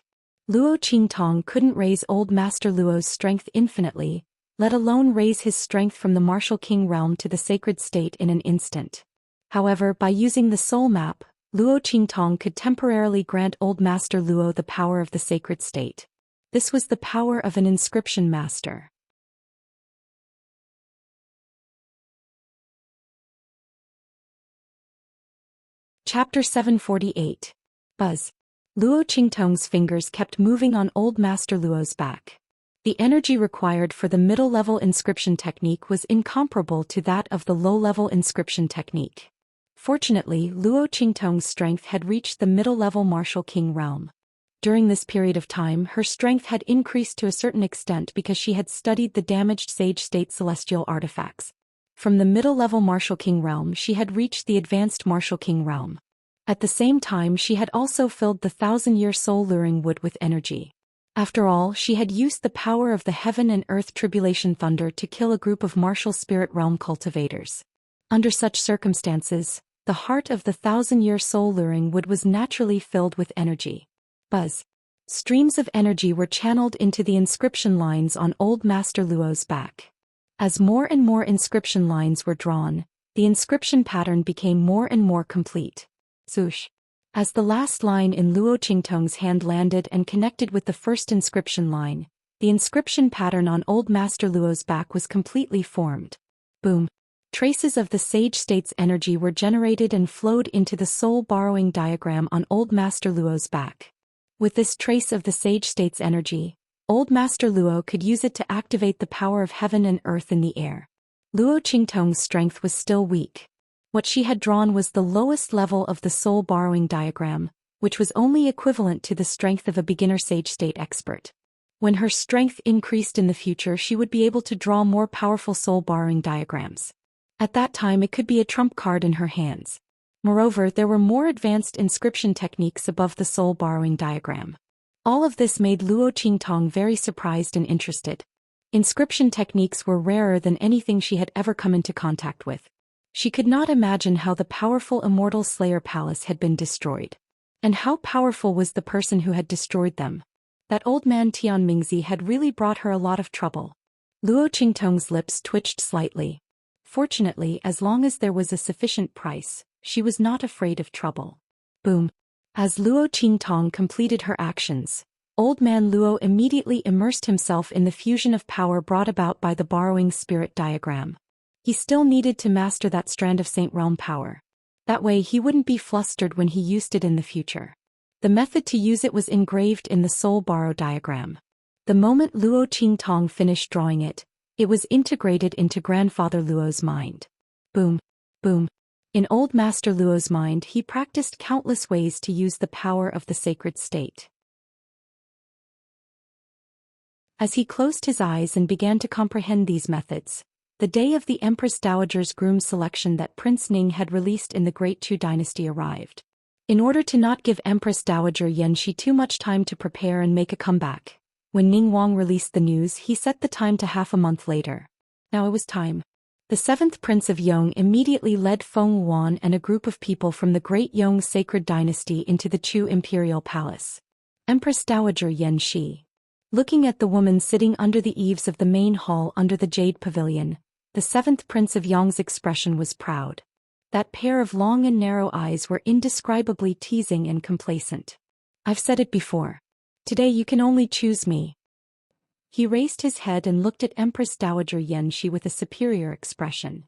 Luo Qingtong couldn't raise old Master Luo's strength infinitely, let alone raise his strength from the martial king realm to the sacred state in an instant. However, by using the soul map, Luo Qingtong could temporarily grant old Master Luo the power of the sacred state. This was the power of an inscription master. Chapter 748. Buzz. Luo Qingtong's fingers kept moving on old Master Luo's back. The energy required for the middle-level inscription technique was incomparable to that of the low-level inscription technique. Fortunately, Luo Qingtong's strength had reached the middle-level martial king realm. During this period of time, her strength had increased to a certain extent because she had studied the damaged sage state celestial artifacts. From the middle-level martial king realm, she had reached the advanced martial king realm. At the same time, she had also filled the 1,000-year soul-luring wood with energy. After all, she had used the power of the heaven and earth tribulation thunder to kill a group of martial spirit realm cultivators. Under such circumstances, the heart of the 1,000-year soul-luring wood was naturally filled with energy. Buzz. Streams of energy were channeled into the inscription lines on Old Master Luo's back. As more and more inscription lines were drawn, the inscription pattern became more and more complete. Swoosh. As the last line in Luo Qingtong's hand landed and connected with the first inscription line, the inscription pattern on Old Master Luo's back was completely formed. Boom. Traces of the Sage State's energy were generated and flowed into the soul-borrowing diagram on Old Master Luo's back. With this trace of the Sage State's energy, Old Master Luo could use it to activate the power of heaven and earth in the air. Luo Qingtong's strength was still weak. What she had drawn was the lowest level of the soul-borrowing diagram, which was only equivalent to the strength of a beginner Sage State expert. When her strength increased in the future, she would be able to draw more powerful soul-borrowing diagrams. At that time, it could be a trump card in her hands. Moreover, there were more advanced inscription techniques above the soul-borrowing diagram. All of this made Luo Qingtong very surprised and interested. Inscription techniques were rarer than anything she had ever come into contact with. She could not imagine how the powerful Immortal Slayer Palace had been destroyed. And how powerful was the person who had destroyed them. That old man Tian Mingzi had really brought her a lot of trouble. Luo Qingtong's lips twitched slightly. Fortunately, as long as there was a sufficient price, she was not afraid of trouble. Boom. As Luo Qingtong completed her actions, Old Man Luo immediately immersed himself in the fusion of power brought about by the borrowing spirit diagram. He still needed to master that strand of Saint Realm power. That way he wouldn't be flustered when he used it in the future. The method to use it was engraved in the soul borrow diagram. The moment Luo Qingtong finished drawing it, it was integrated into Grandfather Luo's mind. Boom. Boom. In Old Master Luo's mind, he practiced countless ways to use the power of the sacred state. As he closed his eyes and began to comprehend these methods, the day of the Empress Dowager's groom selection that Prince Ning had released in the Great Chu dynasty arrived. In order to not give Empress Dowager Xianxia too much time to prepare and make a comeback, when Ning Wang released the news, he set the time to half a month later. Now it was time. The 7th Prince of Yong immediately led Feng Wuan and a group of people from the Great Yong Sacred Dynasty into the Chu Imperial Palace. Empress Dowager Xianxia. Looking at the woman sitting under the eaves of the main hall under the Jade Pavilion, the 7th Prince of Yong's expression was proud. That pair of long and narrow eyes were indescribably teasing and complacent. I've said it before. Today you can only choose me. He raised his head and looked at Empress Dowager Xianxia with a superior expression.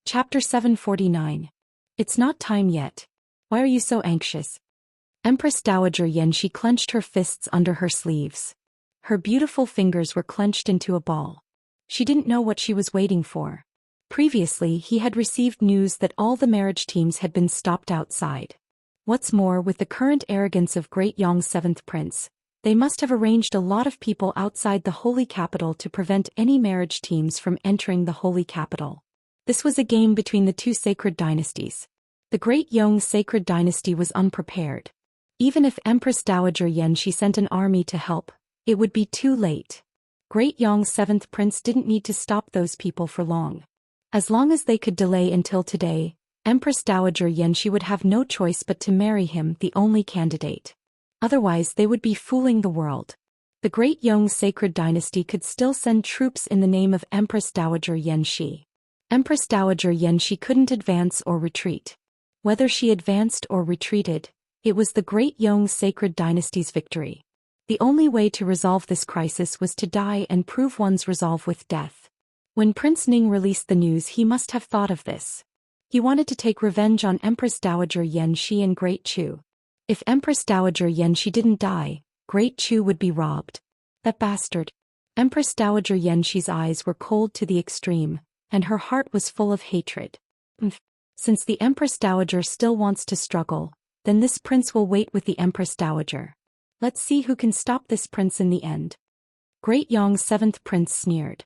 Chapter 749. It's not time yet. Why are you so anxious? Empress Dowager Xianxia clenched her fists under her sleeves. Her beautiful fingers were clenched into a ball. She didn't know what she was waiting for. Previously, he had received news that all the marriage teams had been stopped outside. What's more, with the current arrogance of Great Yong's 7th Prince, they must have arranged a lot of people outside the Holy Capital to prevent any marriage teams from entering the Holy Capital. This was a game between the two sacred dynasties. The Great Yong Sacred Dynasty was unprepared. Even if Empress Dowager Xianxia sent an army to help, it would be too late. Great Yong's 7th Prince didn't need to stop those people for long. As long as they could delay until today, Empress Dowager Xianxia would have no choice but to marry him, the only candidate. Otherwise they would be fooling the world. The Great Yong Sacred Dynasty could still send troops in the name of Empress Dowager Xianxia. Empress Dowager Xianxia couldn't advance or retreat. Whether she advanced or retreated, it was the Great Yong Sacred Dynasty's victory. The only way to resolve this crisis was to die and prove one's resolve with death. When Prince Ning released the news, he must have thought of this. He wanted to take revenge on Empress Dowager Xianxia and Great Chu. If Empress Dowager Xianxia didn't die, Great Chu would be robbed. That bastard. Empress Dowager Xianxia's eyes were cold to the extreme, and her heart was full of hatred. Since the Empress Dowager still wants to struggle, then this prince will wait with the Empress Dowager. Let's see who can stop this prince in the end. Great Yong's 7th Prince sneered.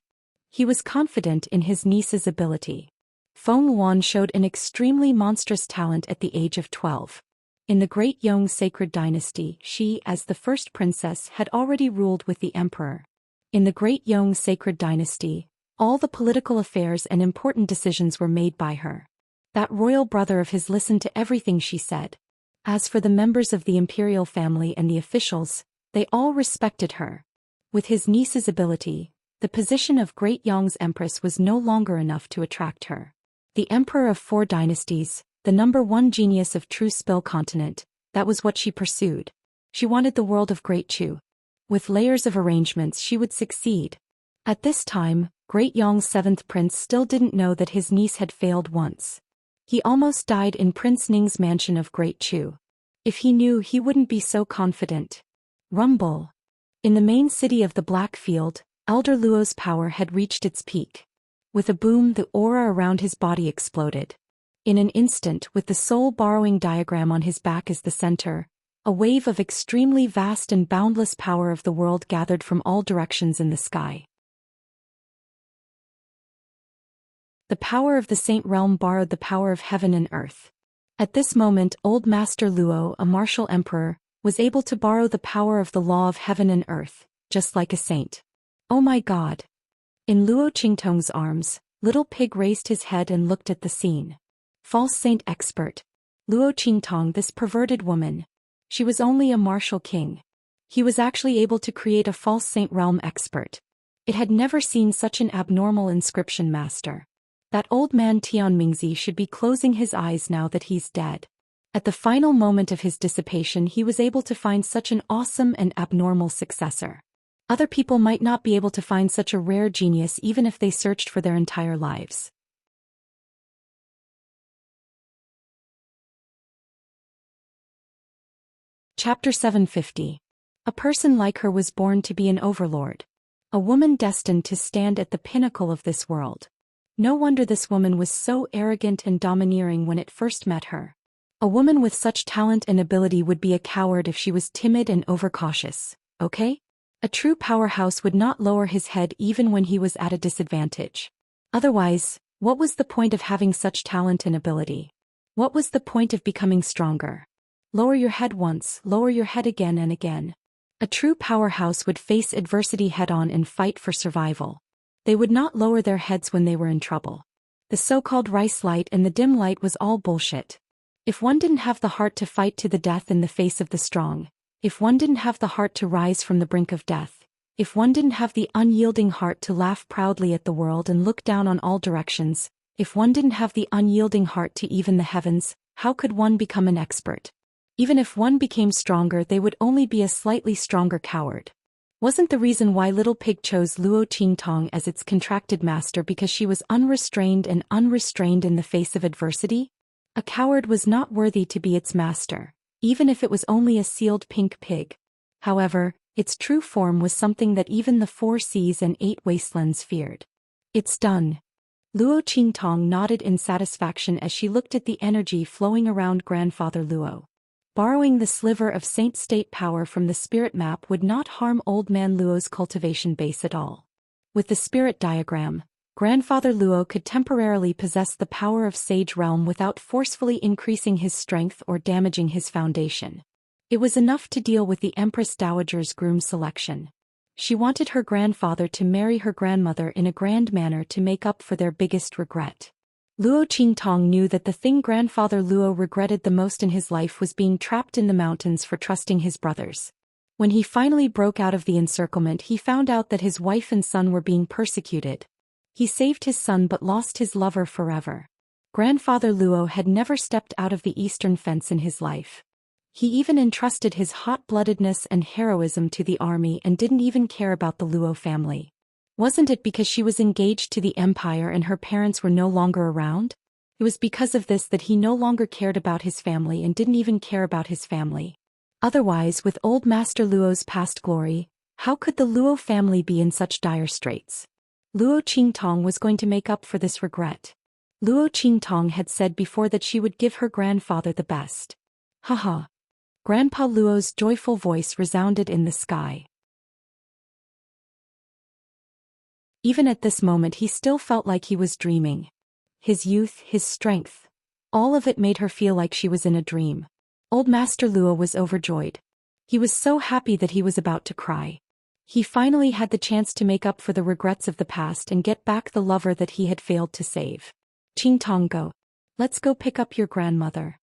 He was confident in his niece's ability. Feng Wan showed an extremely monstrous talent at the age of 12. In the Great Yong Sacred Dynasty, she, as the first princess, had already ruled with the emperor. In the Great Yong Sacred Dynasty, all the political affairs and important decisions were made by her. That royal brother of his listened to everything she said. As for the members of the imperial family and the officials, they all respected her. With his niece's ability, the position of Great Yong's empress was no longer enough to attract her. The emperor of 4 dynasties, the #1 genius of True Spill continent, that was what she pursued. She wanted the world of Great Chu. With layers of arrangements she would succeed. At this time, Great Yong's 7th prince still didn't know that his niece had failed once. He almost died in Prince Ning's mansion of Great Chu. If he knew, he wouldn't be so confident. Rumble. In the main city of the Black Field, Elder Luo's power had reached its peak. With a boom, the aura around his body exploded. In an instant, with the soul borrowing diagram on his back as the center, a wave of extremely vast and boundless power of the world gathered from all directions in the sky. The power of the Saint Realm borrowed the power of heaven and earth. At this moment, Old Master Luo, a martial emperor, was able to borrow the power of the law of heaven and earth, just like a saint. Oh my God! In Luo Qingtong's arms, Little Pig raised his head and looked at the scene. False saint expert. Luo Qingtong, this perverted woman. She was only a martial king. He was actually able to create a false saint realm expert. It had never seen such an abnormal inscription master. That old man Tianmingzi should be closing his eyes now that he's dead. At the final moment of his dissipation, he was able to find such an awesome and abnormal successor. Other people might not be able to find such a rare genius even if they searched for their entire lives. Chapter 750. A person like her was born to be an overlord. A woman destined to stand at the pinnacle of this world. No wonder this woman was so arrogant and domineering when it first met her. A woman with such talent and ability would be a coward if she was timid and overcautious, okay? A true powerhouse would not lower his head even when he was at a disadvantage. Otherwise, what was the point of having such talent and ability? What was the point of becoming stronger? Lower your head once, lower your head again and again. A true powerhouse would face adversity head-on and fight for survival. They would not lower their heads when they were in trouble. The so-called rice light and the dim light was all bullshit. If one didn't have the heart to fight to the death in the face of the strong, if one didn't have the heart to rise from the brink of death, if one didn't have the unyielding heart to laugh proudly at the world and look down on all directions, if one didn't have the unyielding heart to even the heavens, how could one become an expert? Even if one became stronger, they would only be a slightly stronger coward. Wasn't the reason why Little Pig chose Luo Qingtong as its contracted master because she was unrestrained and unrestrained in the face of adversity? A coward was not worthy to be its master, even if it was only a sealed pink pig. However, its true form was something that even the 4 seas and 8 wastelands feared. It's done. Luo Qingtong nodded in satisfaction as she looked at the energy flowing around Grandfather Luo. Borrowing the sliver of Saint State power from the spirit map would not harm Old Man Luo's cultivation base at all. With the spirit diagram, Grandfather Luo could temporarily possess the power of Sage Realm without forcefully increasing his strength or damaging his foundation. It was enough to deal with the Empress Dowager's groom selection. She wanted her grandfather to marry her grandmother in a grand manner to make up for their biggest regret. Luo Qingtong knew that the thing Grandfather Luo regretted the most in his life was being trapped in the mountains for trusting his brothers. When he finally broke out of the encirclement, he found out that his wife and son were being persecuted. He saved his son but lost his lover forever. Grandfather Luo had never stepped out of the eastern fence in his life. He even entrusted his hot-bloodedness and heroism to the army and didn't even care about the Luo family. Wasn't it because she was engaged to the empire and her parents were no longer around? It was because of this that he no longer cared about his family and didn't even care about his family. Otherwise, with Old Master Luo's past glory, how could the Luo family be in such dire straits? Luo Qingtong was going to make up for this regret. Luo Qingtong had said before that she would give her grandfather the best. Haha. Grandpa Luo's joyful voice resounded in the sky. Even at this moment he still felt like he was dreaming. His youth, his strength. All of it made her feel like she was in a dream. Old Master Luo was overjoyed. He was so happy that he was about to cry. He finally had the chance to make up for the regrets of the past and get back the lover that he had failed to save. Qingtong, go. Let's go pick up your grandmother.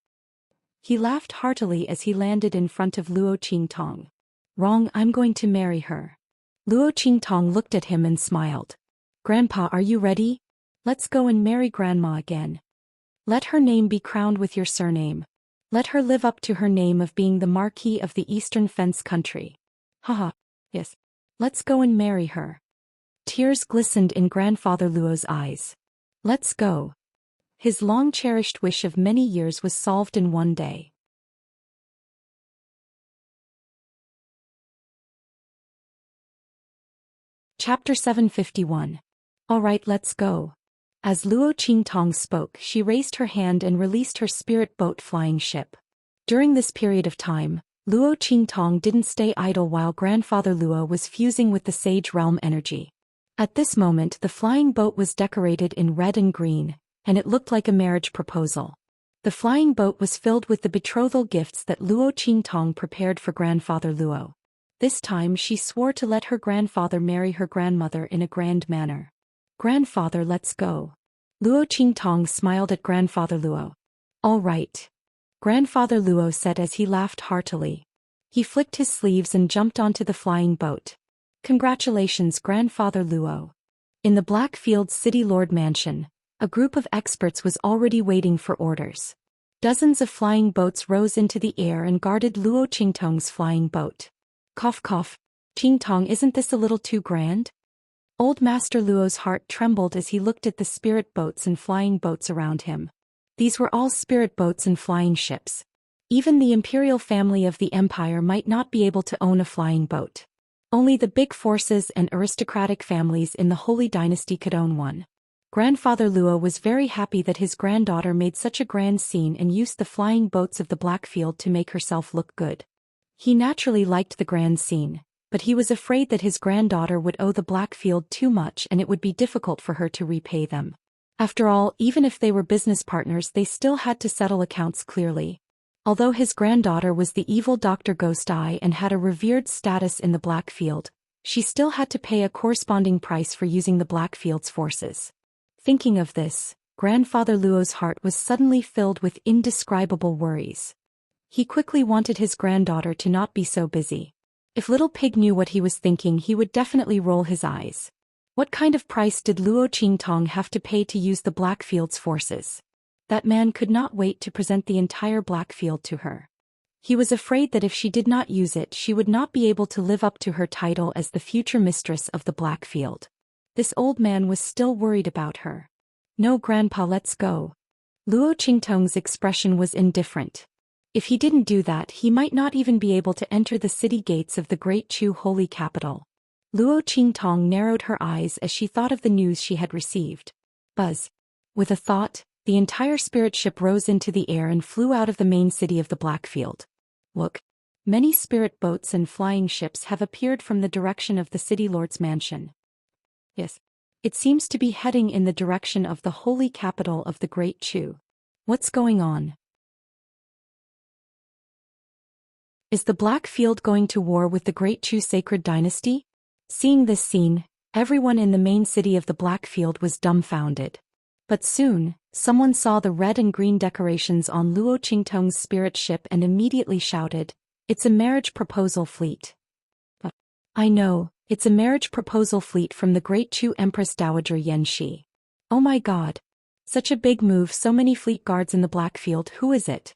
He laughed heartily as he landed in front of Luo Qingtong. Wrong, I'm going to marry her. Luo Qingtong looked at him and smiled. Grandpa, are you ready? Let's go and marry Grandma again. Let her name be crowned with your surname. Let her live up to her name of being the Marquis of the Eastern Fence Country. Haha, yes. Let's go and marry her. Tears glistened in Grandfather Luo's eyes. Let's go. His long-cherished wish of many years was solved in one day. Chapter 751. All right, let's go. As Luo Qingtong spoke, she raised her hand and released her spirit boat flying ship. During this period of time, Luo Qingtong didn't stay idle while Grandfather Luo was fusing with the Sage Realm energy. At this moment the flying boat was decorated in red and green, and it looked like a marriage proposal. The flying boat was filled with the betrothal gifts that Luo Qingtong prepared for Grandfather Luo. This time she swore to let her grandfather marry her grandmother in a grand manner. Grandfather, let's go. Luo Qingtong smiled at Grandfather Luo. All right. Grandfather Luo said as he laughed heartily. He flicked his sleeves and jumped onto the flying boat. Congratulations, Grandfather Luo. In the Blackfield City Lord Mansion, a group of experts was already waiting for orders. Dozens of flying boats rose into the air and guarded Luo Qingtong's flying boat. Cough cough. Qingtong, isn't this a little too grand? Old Master Luo's heart trembled as he looked at the spirit boats and flying boats around him. These were all spirit boats and flying ships. Even the imperial family of the empire might not be able to own a flying boat. Only the big forces and aristocratic families in the Holy Dynasty could own one. Grandfather Luo was very happy that his granddaughter made such a grand scene and used the flying boats of the Blackfield to make herself look good. He naturally liked the grand scene, but he was afraid that his granddaughter would owe the Blackfield too much and it would be difficult for her to repay them. After all, even if they were business partners, they still had to settle accounts clearly. Although his granddaughter was the evil Dr. Ghost Eye and had a revered status in the Blackfield, she still had to pay a corresponding price for using the Blackfield's forces. Thinking of this, Grandfather Luo's heart was suddenly filled with indescribable worries. He quickly wanted his granddaughter to not be so busy. If Little Pig knew what he was thinking, he would definitely roll his eyes. What kind of price did Luo Qingtong have to pay to use the Blackfield's forces? That man could not wait to present the entire Blackfield to her. He was afraid that if she did not use it, she would not be able to live up to her title as the future mistress of the Blackfield. This old man was still worried about her. No, Grandpa, let's go. Luo Qingtong's expression was indifferent. If he didn't do that, he might not even be able to enter the city gates of the Great Chu holy capital. Luo Qingtong narrowed her eyes as she thought of the news she had received. Buzz. With a thought, the entire spirit ship rose into the air and flew out of the main city of the Blackfield. Look. Many spirit boats and flying ships have appeared from the direction of the city lord's mansion. Yes. It seems to be heading in the direction of the holy capital of the Great Chu. What's going on? Is the Blackfield going to war with the Great Chu sacred dynasty? Seeing this scene, everyone in the main city of the Blackfield was dumbfounded. But soon, someone saw the red and green decorations on Luo Qingtong's spirit ship and immediately shouted, "It's a marriage proposal fleet." I know, it's a marriage proposal fleet from the Great Chu Empress Dowager Yanxi. Oh my god. Such a big move, so many fleet guards in the Blackfield, who is it?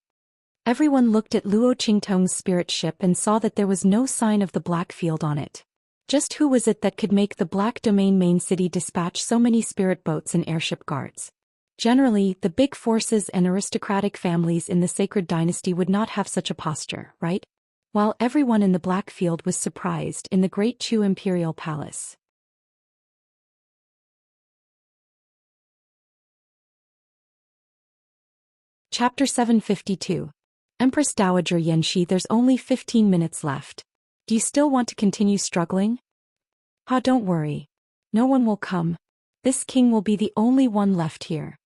Everyone looked at Luo Qingtong's spirit ship and saw that there was no sign of the Blackfield on it. Just who was it that could make the Black Domain main city dispatch so many spirit boats and airship guards? Generally, the big forces and aristocratic families in the sacred dynasty would not have such a posture, right? While everyone in the Blackfield was surprised in the Great Chu Imperial Palace. Chapter 752. Empress Dowager Yanxi, there's only 15 minutes left. Do you still want to continue struggling? Don't worry. No one will come. This king will be the only one left here,"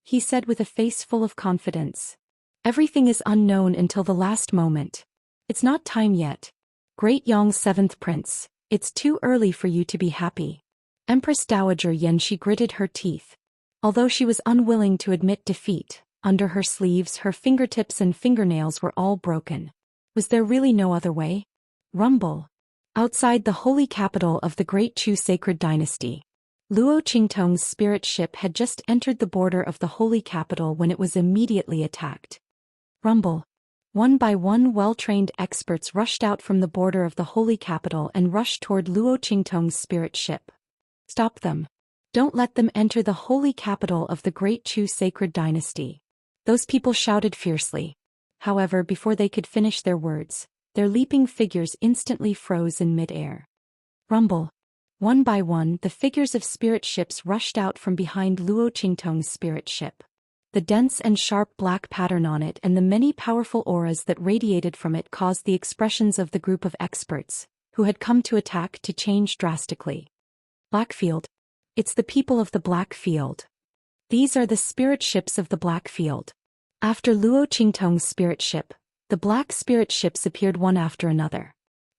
he said with a face full of confidence. "Everything is unknown until the last moment. It's not time yet. Great Yong's seventh prince, it's too early for you to be happy." Empress Dowager Yanxi gritted her teeth. Although she was unwilling to admit defeat, under her sleeves her fingertips and fingernails were all broken. Was there really no other way? Rumble. Outside the holy capital of the Great Chu sacred dynasty, Luo Qingtong's spirit ship had just entered the border of the holy capital when it was immediately attacked. Rumble. One by one well-trained experts rushed out from the border of the holy capital and rushed toward Luo Qingtong's spirit ship. "Stop them. Don't let them enter the holy capital of the Great Chu sacred dynasty," those people shouted fiercely. However, before they could finish their words, their leaping figures instantly froze in mid-air. Rumble. One by one, the figures of spirit ships rushed out from behind Luo Qingtong's spirit ship. The dense and sharp black pattern on it and the many powerful auras that radiated from it caused the expressions of the group of experts, who had come to attack, to change drastically. Blackfield. It's the people of the Black Field. These are the spirit ships of the Black Field. After Luo Qingtong's spirit ship, the black spirit ships appeared one after another.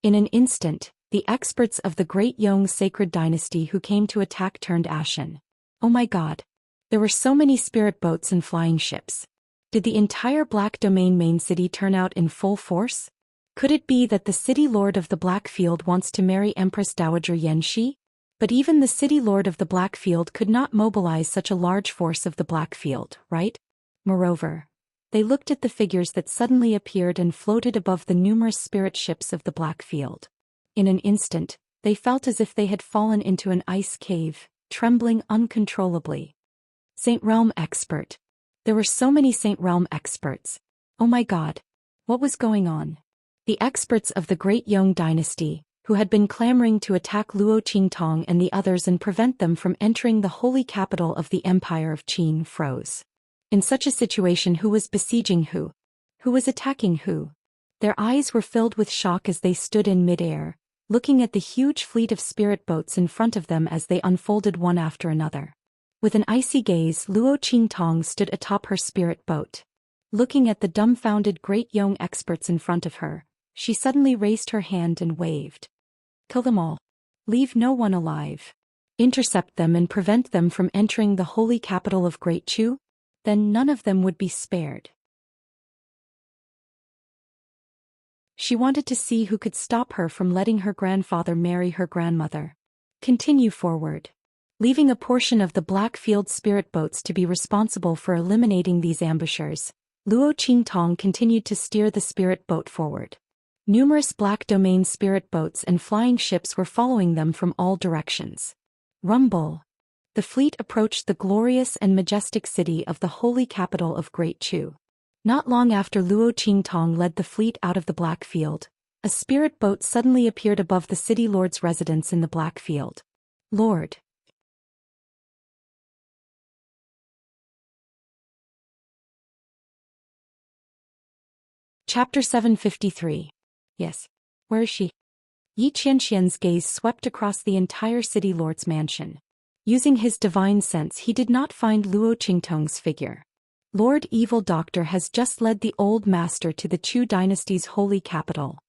In an instant, the experts of the Great Yong sacred dynasty who came to attack turned ashen. Oh my god. There were so many spirit boats and flying ships. Did the entire Black Domain main city turn out in full force? Could it be that the city lord of the Black Field wants to marry Empress Dowager Yanxi? But even the city lord of the Black Field could not mobilize such a large force of the Black Field, right? Moreover, they looked at the figures that suddenly appeared and floated above the numerous spirit ships of the Black Field. In an instant, they felt as if they had fallen into an ice cave, trembling uncontrollably. Saint Realm expert. There were so many Saint Realm experts. Oh my god. What was going on? The experts of the Great Yong dynasty, who had been clamoring to attack Luo Qingtong and the others and prevent them from entering the holy capital of the Empire of Qin, froze. In such a situation, who was besieging who? Who was attacking who? Their eyes were filled with shock as they stood in mid-air, looking at the huge fleet of spirit boats in front of them as they unfolded one after another. With an icy gaze, Luo Qingtong stood atop her spirit boat. Looking at the dumbfounded Great Yong experts in front of her, she suddenly raised her hand and waved. "Kill them all. Leave no one alive. Intercept them and prevent them from entering the holy capital of Great Chu? Then none of them would be spared." She wanted to see who could stop her from letting her grandfather marry her grandmother. Continue forward. Leaving a portion of the Black Field spirit boats to be responsible for eliminating these ambushers, Luo Qingtong continued to steer the spirit boat forward. Numerous Black Domain spirit boats and flying ships were following them from all directions. Rumble. The fleet approached the glorious and majestic city of the holy capital of Great Chu. Not long after Luo Qingtong led the fleet out of the Black Field, a spirit boat suddenly appeared above the city lord's residence in the Black Field. Lord. Chapter 753. Yes. Where is she? Yi Qianxian's gaze swept across the entire city lord's mansion. Using his divine sense, he did not find Luo Qingtong's figure. Lord Evil Doctor has just led the old master to the Chu dynasty's holy capital.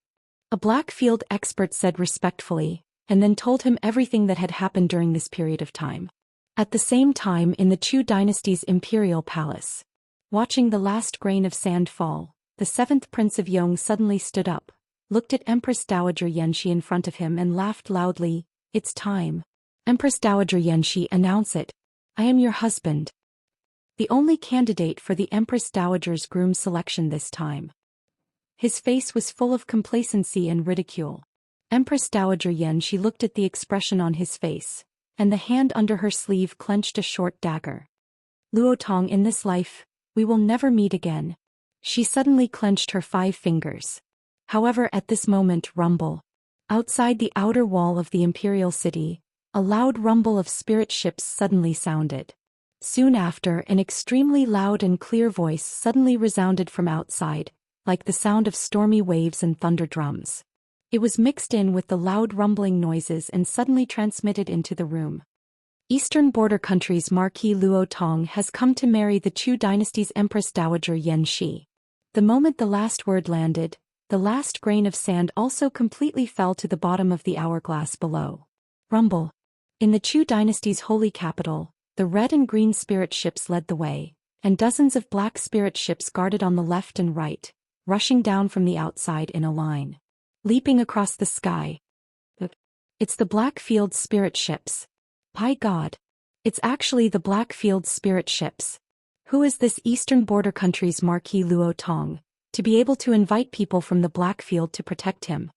A Blackfield expert said respectfully, and then told him everything that had happened during this period of time. At the same time, in the Chu dynasty's imperial palace, watching the last grain of sand fall, the seventh prince of Yong suddenly stood up, looked at Empress Dowager Yanxi in front of him and laughed loudly. "It's time. Empress Dowager Yanxi, announce it. I am your husband. The only candidate for the Empress Dowager's groom selection this time." His face was full of complacency and ridicule. Empress Dowager Yanxi looked at the expression on his face, and the hand under her sleeve clenched a short dagger. "Luo Tong, in this life, we will never meet again." She suddenly clenched her 5 fingers. However, at this moment, rumble. Outside the outer wall of the imperial city, a loud rumble of spirit ships suddenly sounded. Soon after, an extremely loud and clear voice suddenly resounded from outside, like the sound of stormy waves and thunder drums. It was mixed in with the loud rumbling noises and suddenly transmitted into the room. Eastern border country's Marquis Luo Tong has come to marry the Chu dynasty's Empress Dowager Yan Shi. The moment the last word landed, the last grain of sand also completely fell to the bottom of the hourglass below. Rumble. In the Chu dynasty's holy capital, the red and green spirit ships led the way, and dozens of black spirit ships guarded on the left and right, rushing down from the outside in a line. Leaping across the sky. It's the Blackfield spirit ships. By God. It's actually the Blackfield spirit ships. Who is this eastern border country's Marquis Luo Tong, to be able to invite people from the Blackfield to protect him?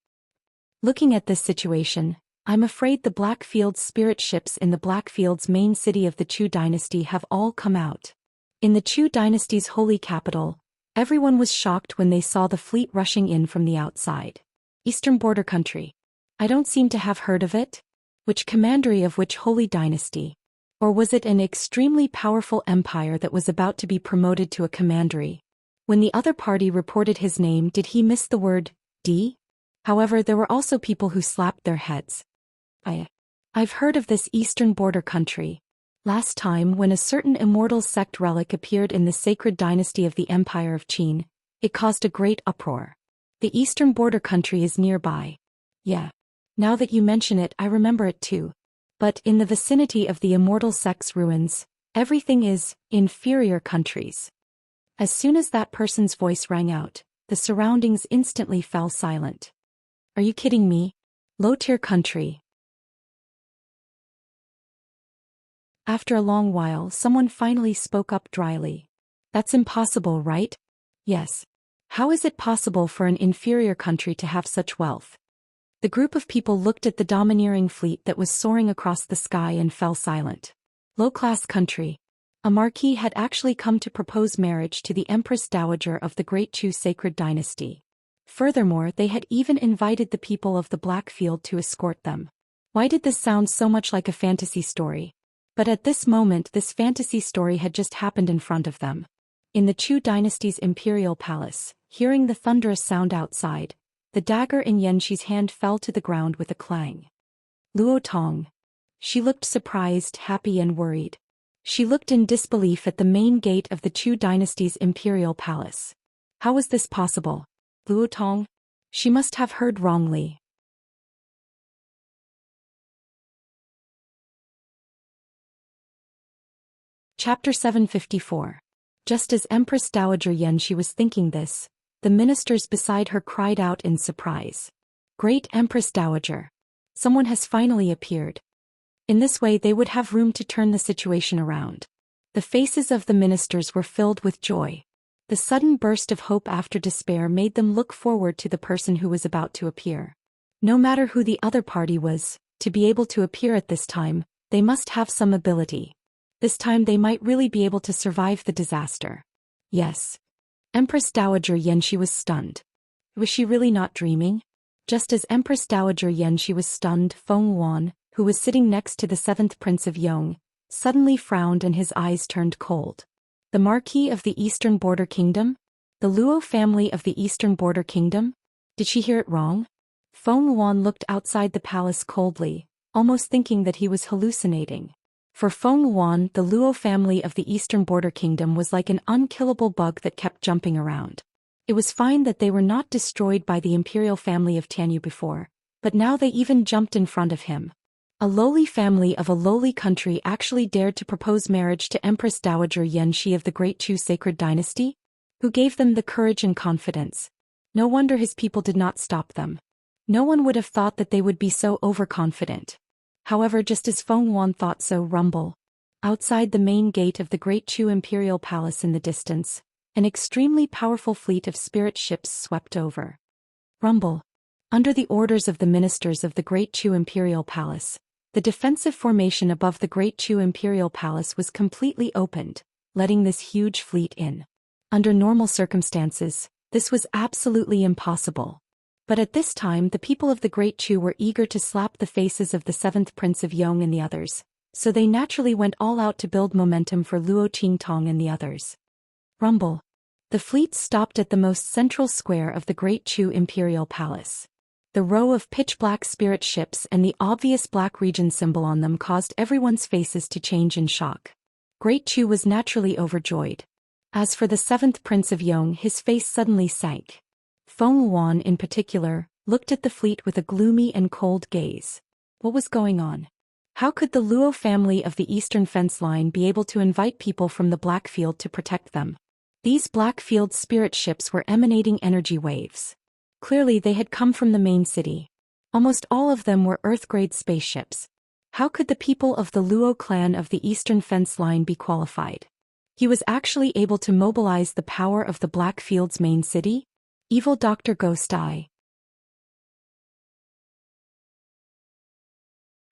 Looking at this situation, I'm afraid the Blackfield spirit ships in the Blackfield's main city of the Chu dynasty have all come out. In the Chu dynasty's holy capital, everyone was shocked when they saw the fleet rushing in from the outside. Eastern border country. I don't seem to have heard of it. Which commandery of which holy dynasty? Or was it an extremely powerful empire that was about to be promoted to a commandery? When the other party reported his name, did he miss the word D? However, there were also people who slapped their heads. I've heard of this eastern border country. Last time when a certain immortal sect relic appeared in the sacred dynasty of the Empire of Qin, it caused a great uproar. The eastern border country is nearby. Yeah. Now that you mention it, I remember it too. But in the vicinity of the immortal sect's ruins, everything is inferior countries. As soon as that person's voice rang out, the surroundings instantly fell silent. Are you kidding me? Low-tier country. After a long while, someone finally spoke up dryly. That's impossible, right? Yes. How is it possible for an inferior country to have such wealth? The group of people looked at the domineering fleet that was soaring across the sky and fell silent. Low-class country. A marquis had actually come to propose marriage to the Empress Dowager of the Great Chu sacred dynasty. Furthermore, they had even invited the people of the Blackfield to escort them. Why did this sound so much like a fantasy story? But at this moment this fantasy story had just happened in front of them. In the Chu dynasty's imperial palace, hearing the thunderous sound outside, the dagger in Yanshi's hand fell to the ground with a clang. Luo Tong. She looked surprised, happy and worried. She looked in disbelief at the main gate of the Chu dynasty's imperial palace. How was this possible? Luo Tong? She must have heard wrongly. Chapter 754. Just as Empress Dowager Yanxi was thinking this, the ministers beside her cried out in surprise. Great Empress Dowager! Someone has finally appeared. In this way they would have room to turn the situation around. The faces of the ministers were filled with joy. The sudden burst of hope after despair made them look forward to the person who was about to appear. No matter who the other party was, to be able to appear at this time, they must have some ability. This time they might really be able to survive the disaster. Yes. Empress Dowager Yanxi was stunned. Was she really not dreaming? Just as Empress Dowager Yanxi was stunned, Feng Wan, who was sitting next to the 7th Prince of Yong, suddenly frowned and his eyes turned cold. The Marquis of the Eastern Border Kingdom? The Luo family of the Eastern Border Kingdom? Did she hear it wrong? Feng Wan looked outside the palace coldly, almost thinking that he was hallucinating. For Feng Wan, the Luo family of the Eastern Border Kingdom was like an unkillable bug that kept jumping around. It was fine that they were not destroyed by the imperial family of Tianyu before, but now they even jumped in front of him. A lowly family of a lowly country actually dared to propose marriage to Empress Dowager Yanxi of the Great Chu sacred dynasty? Who gave them the courage and confidence? No wonder his people did not stop them. No one would have thought that they would be so overconfident. However, just as Feng Wan thought so, rumble. Outside the main gate of the Great Chu Imperial Palace in the distance, an extremely powerful fleet of spirit ships swept over. Rumble. Under the orders of the ministers of the Great Chu Imperial Palace, the defensive formation above the Great Chu Imperial Palace was completely opened, letting this huge fleet in. Under normal circumstances, this was absolutely impossible. But at this time the people of the Great Chu were eager to slap the faces of the 7th Prince of Yong and the others, so they naturally went all out to build momentum for Luo Qingtong and the others. Rumble. The fleet stopped at the most central square of the Great Chu Imperial Palace. The row of pitch-black spirit ships and the obvious black region symbol on them caused everyone's faces to change in shock. Great Chu was naturally overjoyed. As for the seventh prince of Yong, his face suddenly sank. Feng Wan, in particular, looked at the fleet with a gloomy and cold gaze. What was going on? How could the Luo family of the Eastern Fence Line be able to invite people from the Blackfield to protect them? These Blackfield spirit ships were emanating energy waves. Clearly they had come from the main city. Almost all of them were Earth-grade spaceships. How could the people of the Luo clan of the Eastern Fence Line be qualified? He was actually able to mobilize the power of the Blackfield's main city? Evil Dr. Ghost Eye.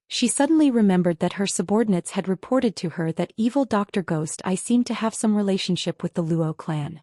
She suddenly remembered that her subordinates had reported to her that evil Dr. Ghost Eye seemed to have some relationship with the Luo clan.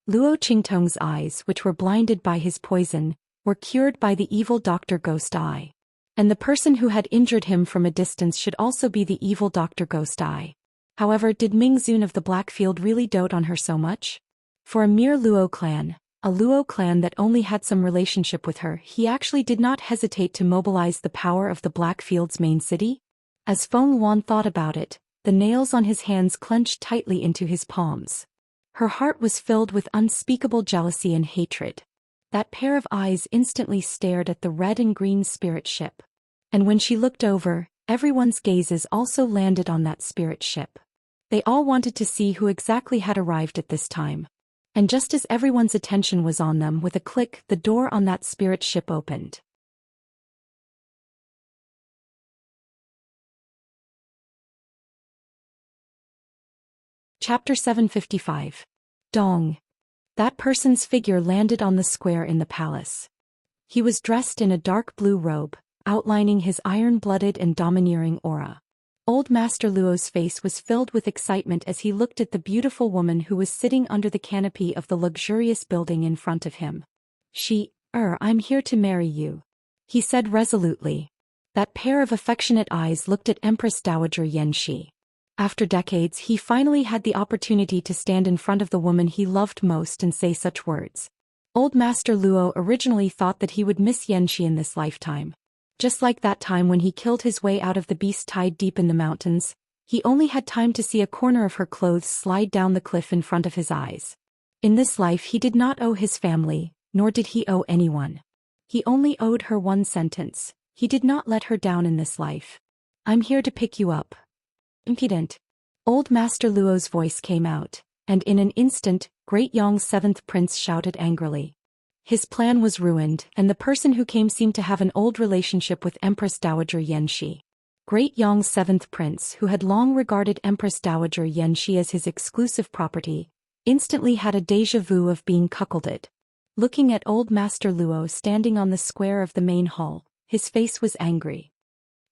Luo Qingtong's eyes, which were blinded by his poison, were cured by the evil Dr. Ghost Eye. And the person who had injured him from a distance should also be the evil Dr. Ghost Eye. However, did Ming Zun of the Blackfield really dote on her so much? For a mere Luo clan, a Luo clan that only had some relationship with her, he actually did not hesitate to mobilize the power of the Blackfield's main city? As Feng Wan thought about it, the nails on his hands clenched tightly into his palms. Her heart was filled with unspeakable jealousy and hatred. That pair of eyes instantly stared at the red and green spirit ship. And when she looked over, everyone's gazes also landed on that spirit ship. They all wanted to see who exactly had arrived at this time. And just as everyone's attention was on them, with a click, the door on that spirit ship opened. Chapter 755. Dong. That person's figure landed on the square in the palace. He was dressed in a dark blue robe, outlining his iron-blooded and domineering aura. Old Master Luo's face was filled with excitement as he looked at the beautiful woman who was sitting under the canopy of the luxurious building in front of him. I'm here to marry you," he said resolutely. That pair of affectionate eyes looked at Empress Dowager Yanxi. After decades, he finally had the opportunity to stand in front of the woman he loved most and say such words. Old Master Luo originally thought that he would miss Yanxi in this lifetime. Just like that time when he killed his way out of the beast tied deep in the mountains, he only had time to see a corner of her clothes slide down the cliff in front of his eyes. In this life he did not owe his family, nor did he owe anyone. He only owed her one sentence. He did not let her down in this life. "I'm here to pick you up." Impudent. Old Master Luo's voice came out, and in an instant, Great Yong's seventh prince shouted angrily. His plan was ruined, and the person who came seemed to have an old relationship with Empress Dowager Yanxi. Great Yong's seventh prince, who had long regarded Empress Dowager Yanxi as his exclusive property, instantly had a déjà vu of being cuckolded. Looking at old Master Luo standing on the square of the main hall, his face was angry.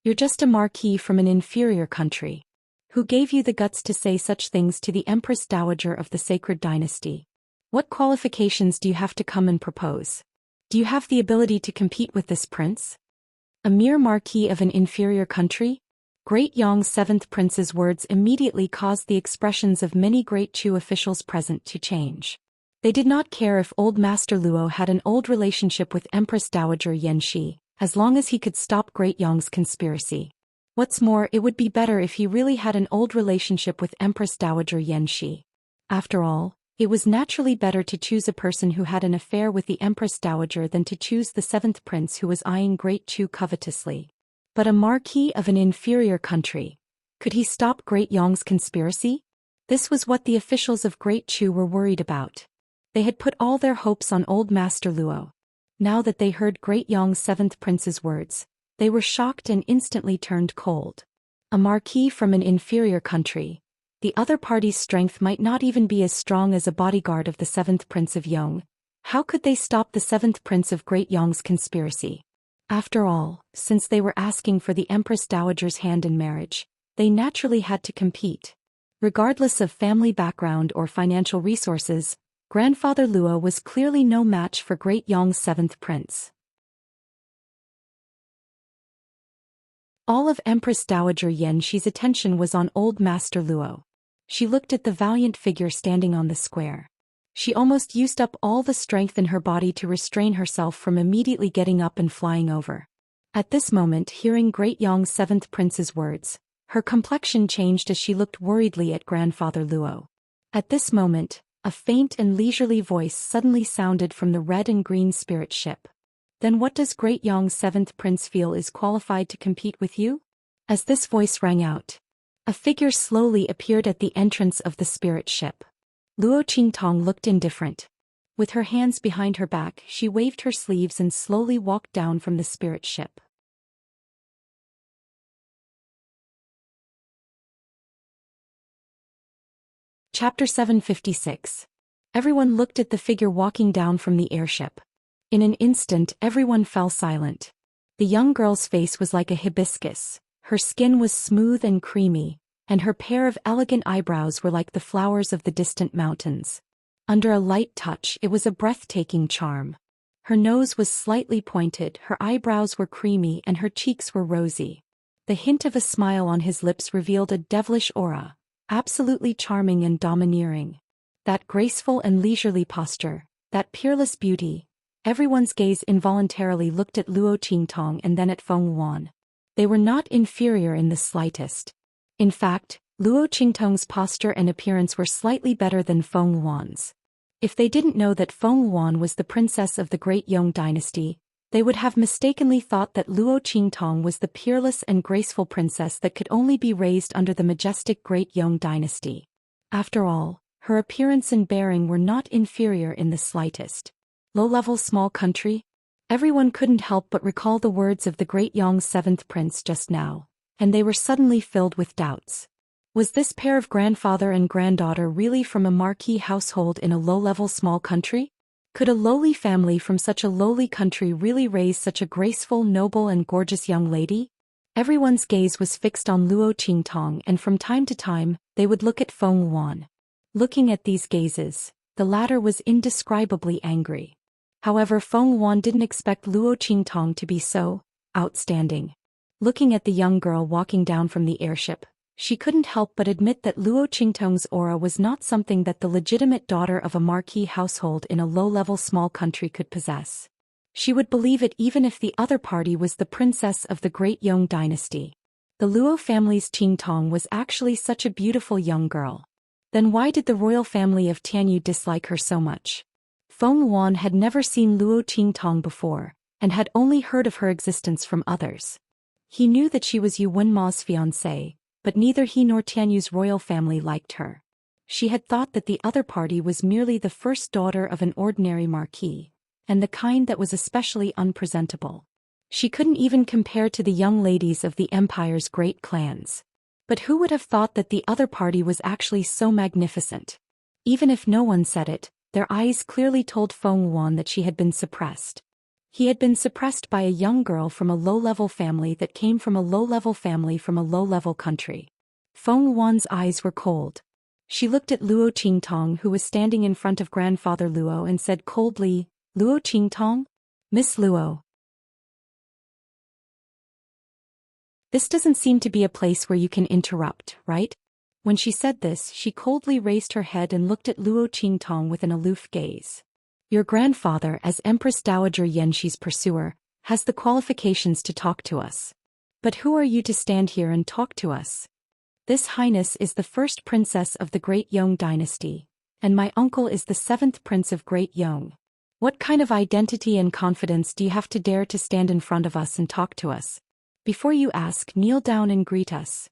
"You're just a marquis from an inferior country. Who gave you the guts to say such things to the Empress Dowager of the Sacred Dynasty? What qualifications do you have to come and propose? Do you have the ability to compete with this prince? A mere marquis of an inferior country?" Great Yong's seventh prince's words immediately caused the expressions of many Great Chu officials present to change. They did not care if old Master Luo had an old relationship with Empress Dowager Yanxi, as long as he could stop Great Yong's conspiracy. What's more, it would be better if he really had an old relationship with Empress Dowager Yanxi. After all, it was naturally better to choose a person who had an affair with the Empress Dowager than to choose the seventh prince who was eyeing Great Chu covetously. But a marquis of an inferior country. Could he stop Great Yong's conspiracy? This was what the officials of Great Chu were worried about. They had put all their hopes on old Master Luo. Now that they heard Great Yong's seventh prince's words, they were shocked and instantly turned cold. A marquis from an inferior country. The other party's strength might not even be as strong as a bodyguard of the seventh prince of Yong. How could they stop the seventh prince of Great Yong's conspiracy? After all, since they were asking for the Empress Dowager's hand in marriage, they naturally had to compete. Regardless of family background or financial resources, Grandfather Luo was clearly no match for Great Yong's seventh prince. All of Empress Dowager Yanxi's attention was on old Master Luo. She looked at the valiant figure standing on the square. She almost used up all the strength in her body to restrain herself from immediately getting up and flying over. At this moment, hearing Great Yong's 7th prince's words, her complexion changed as she looked worriedly at grandfather Luo. At this moment, a faint and leisurely voice suddenly sounded from the red and green spirit ship. Then what does Great Yong's 7th prince feel is qualified to compete with you? As this voice rang out, a figure slowly appeared at the entrance of the spirit ship. Luo Qingtong looked indifferent. With her hands behind her back, she waved her sleeves and slowly walked down from the spirit ship. Chapter 756. Everyone looked at the figure walking down from the airship. In an instant, everyone fell silent. The young girl's face was like a hibiscus, her skin was smooth and creamy, and her pair of elegant eyebrows were like the flowers of the distant mountains. Under a light touch, it was a breathtaking charm. Her nose was slightly pointed, her eyebrows were creamy, and her cheeks were rosy. The hint of a smile on his lips revealed a devilish aura, absolutely charming and domineering. That graceful and leisurely posture, that peerless beauty. Everyone's gaze involuntarily looked at Luo Qingtong and then at Feng Yuan. They were not inferior in the slightest. In fact, Luo Qingtong's posture and appearance were slightly better than Feng Yuan's. If they didn't know that Feng Yuan was the princess of the Great Yong dynasty, they would have mistakenly thought that Luo Qingtong was the peerless and graceful princess that could only be raised under the majestic Great Yong dynasty. After all, her appearance and bearing were not inferior in the slightest. Low-level small country? Everyone couldn't help but recall the words of the Great Yong's 7th prince just now, and they were suddenly filled with doubts. Was this pair of grandfather and granddaughter really from a marquis household in a low-level small country? Could a lowly family from such a lowly country really raise such a graceful, noble and gorgeous young lady? Everyone's gaze was fixed on Luo Qingtong, and from time to time, they would look at Feng Yuan. Looking at these gazes, the latter was indescribably angry. However, Feng Yuan didn't expect Luo Qingtong to be so outstanding. Looking at the young girl walking down from the airship, she couldn't help but admit that Luo Qingtong's aura was not something that the legitimate daughter of a marquis household in a low-level small country could possess. She would believe it even if the other party was the princess of the Great Yong dynasty. The Luo family's Qingtong was actually such a beautiful young girl. Then why did the royal family of Tianyu dislike her so much? Feng Yuan had never seen Luo Qingtong before, and had only heard of her existence from others. He knew that she was Yu Wenma's fiancée, but neither he nor Tianyu's royal family liked her. She had thought that the other party was merely the first daughter of an ordinary marquis, and the kind that was especially unpresentable. She couldn't even compare to the young ladies of the empire's great clans. But who would have thought that the other party was actually so magnificent? Even if no one said it, their eyes clearly told Feng Yuan that she had been suppressed. He had been suppressed by a young girl from a low-level family that came from a low-level family from a low-level country. Feng Yuan's eyes were cold. She looked at Luo Qingtong, who was standing in front of grandfather Luo, and said coldly, "Luo Qingtong? Miss Luo. This doesn't seem to be a place where you can interrupt, right?" When she said this, she coldly raised her head and looked at Luo Qingtong with an aloof gaze. "Your grandfather, as Empress Dowager Yanxi's pursuer, has the qualifications to talk to us. But who are you to stand here and talk to us? This highness is the first princess of the Great Yong dynasty, and my uncle is the 7th prince of Great Yong. What kind of identity and confidence do you have to dare to stand in front of us and talk to us? Before you ask, kneel down and greet us."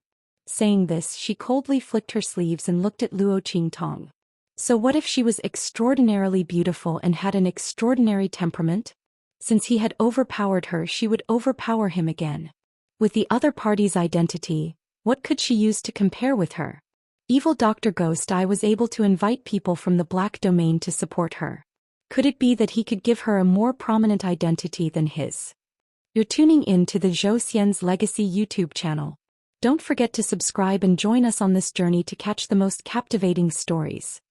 Saying this, she coldly flicked her sleeves and looked at Luo Qingtong. So what if she was extraordinarily beautiful and had an extraordinary temperament? Since he had overpowered her, she would overpower him again. With the other party's identity, what could she use to compare with her? Evil Dr. Ghost Eye was able to invite people from the Black Domain to support her. Could it be that he could give her a more prominent identity than his? You're tuning in to the Zhou Xian's Legacy YouTube channel. Don't forget to subscribe and join us on this journey to catch the most captivating stories.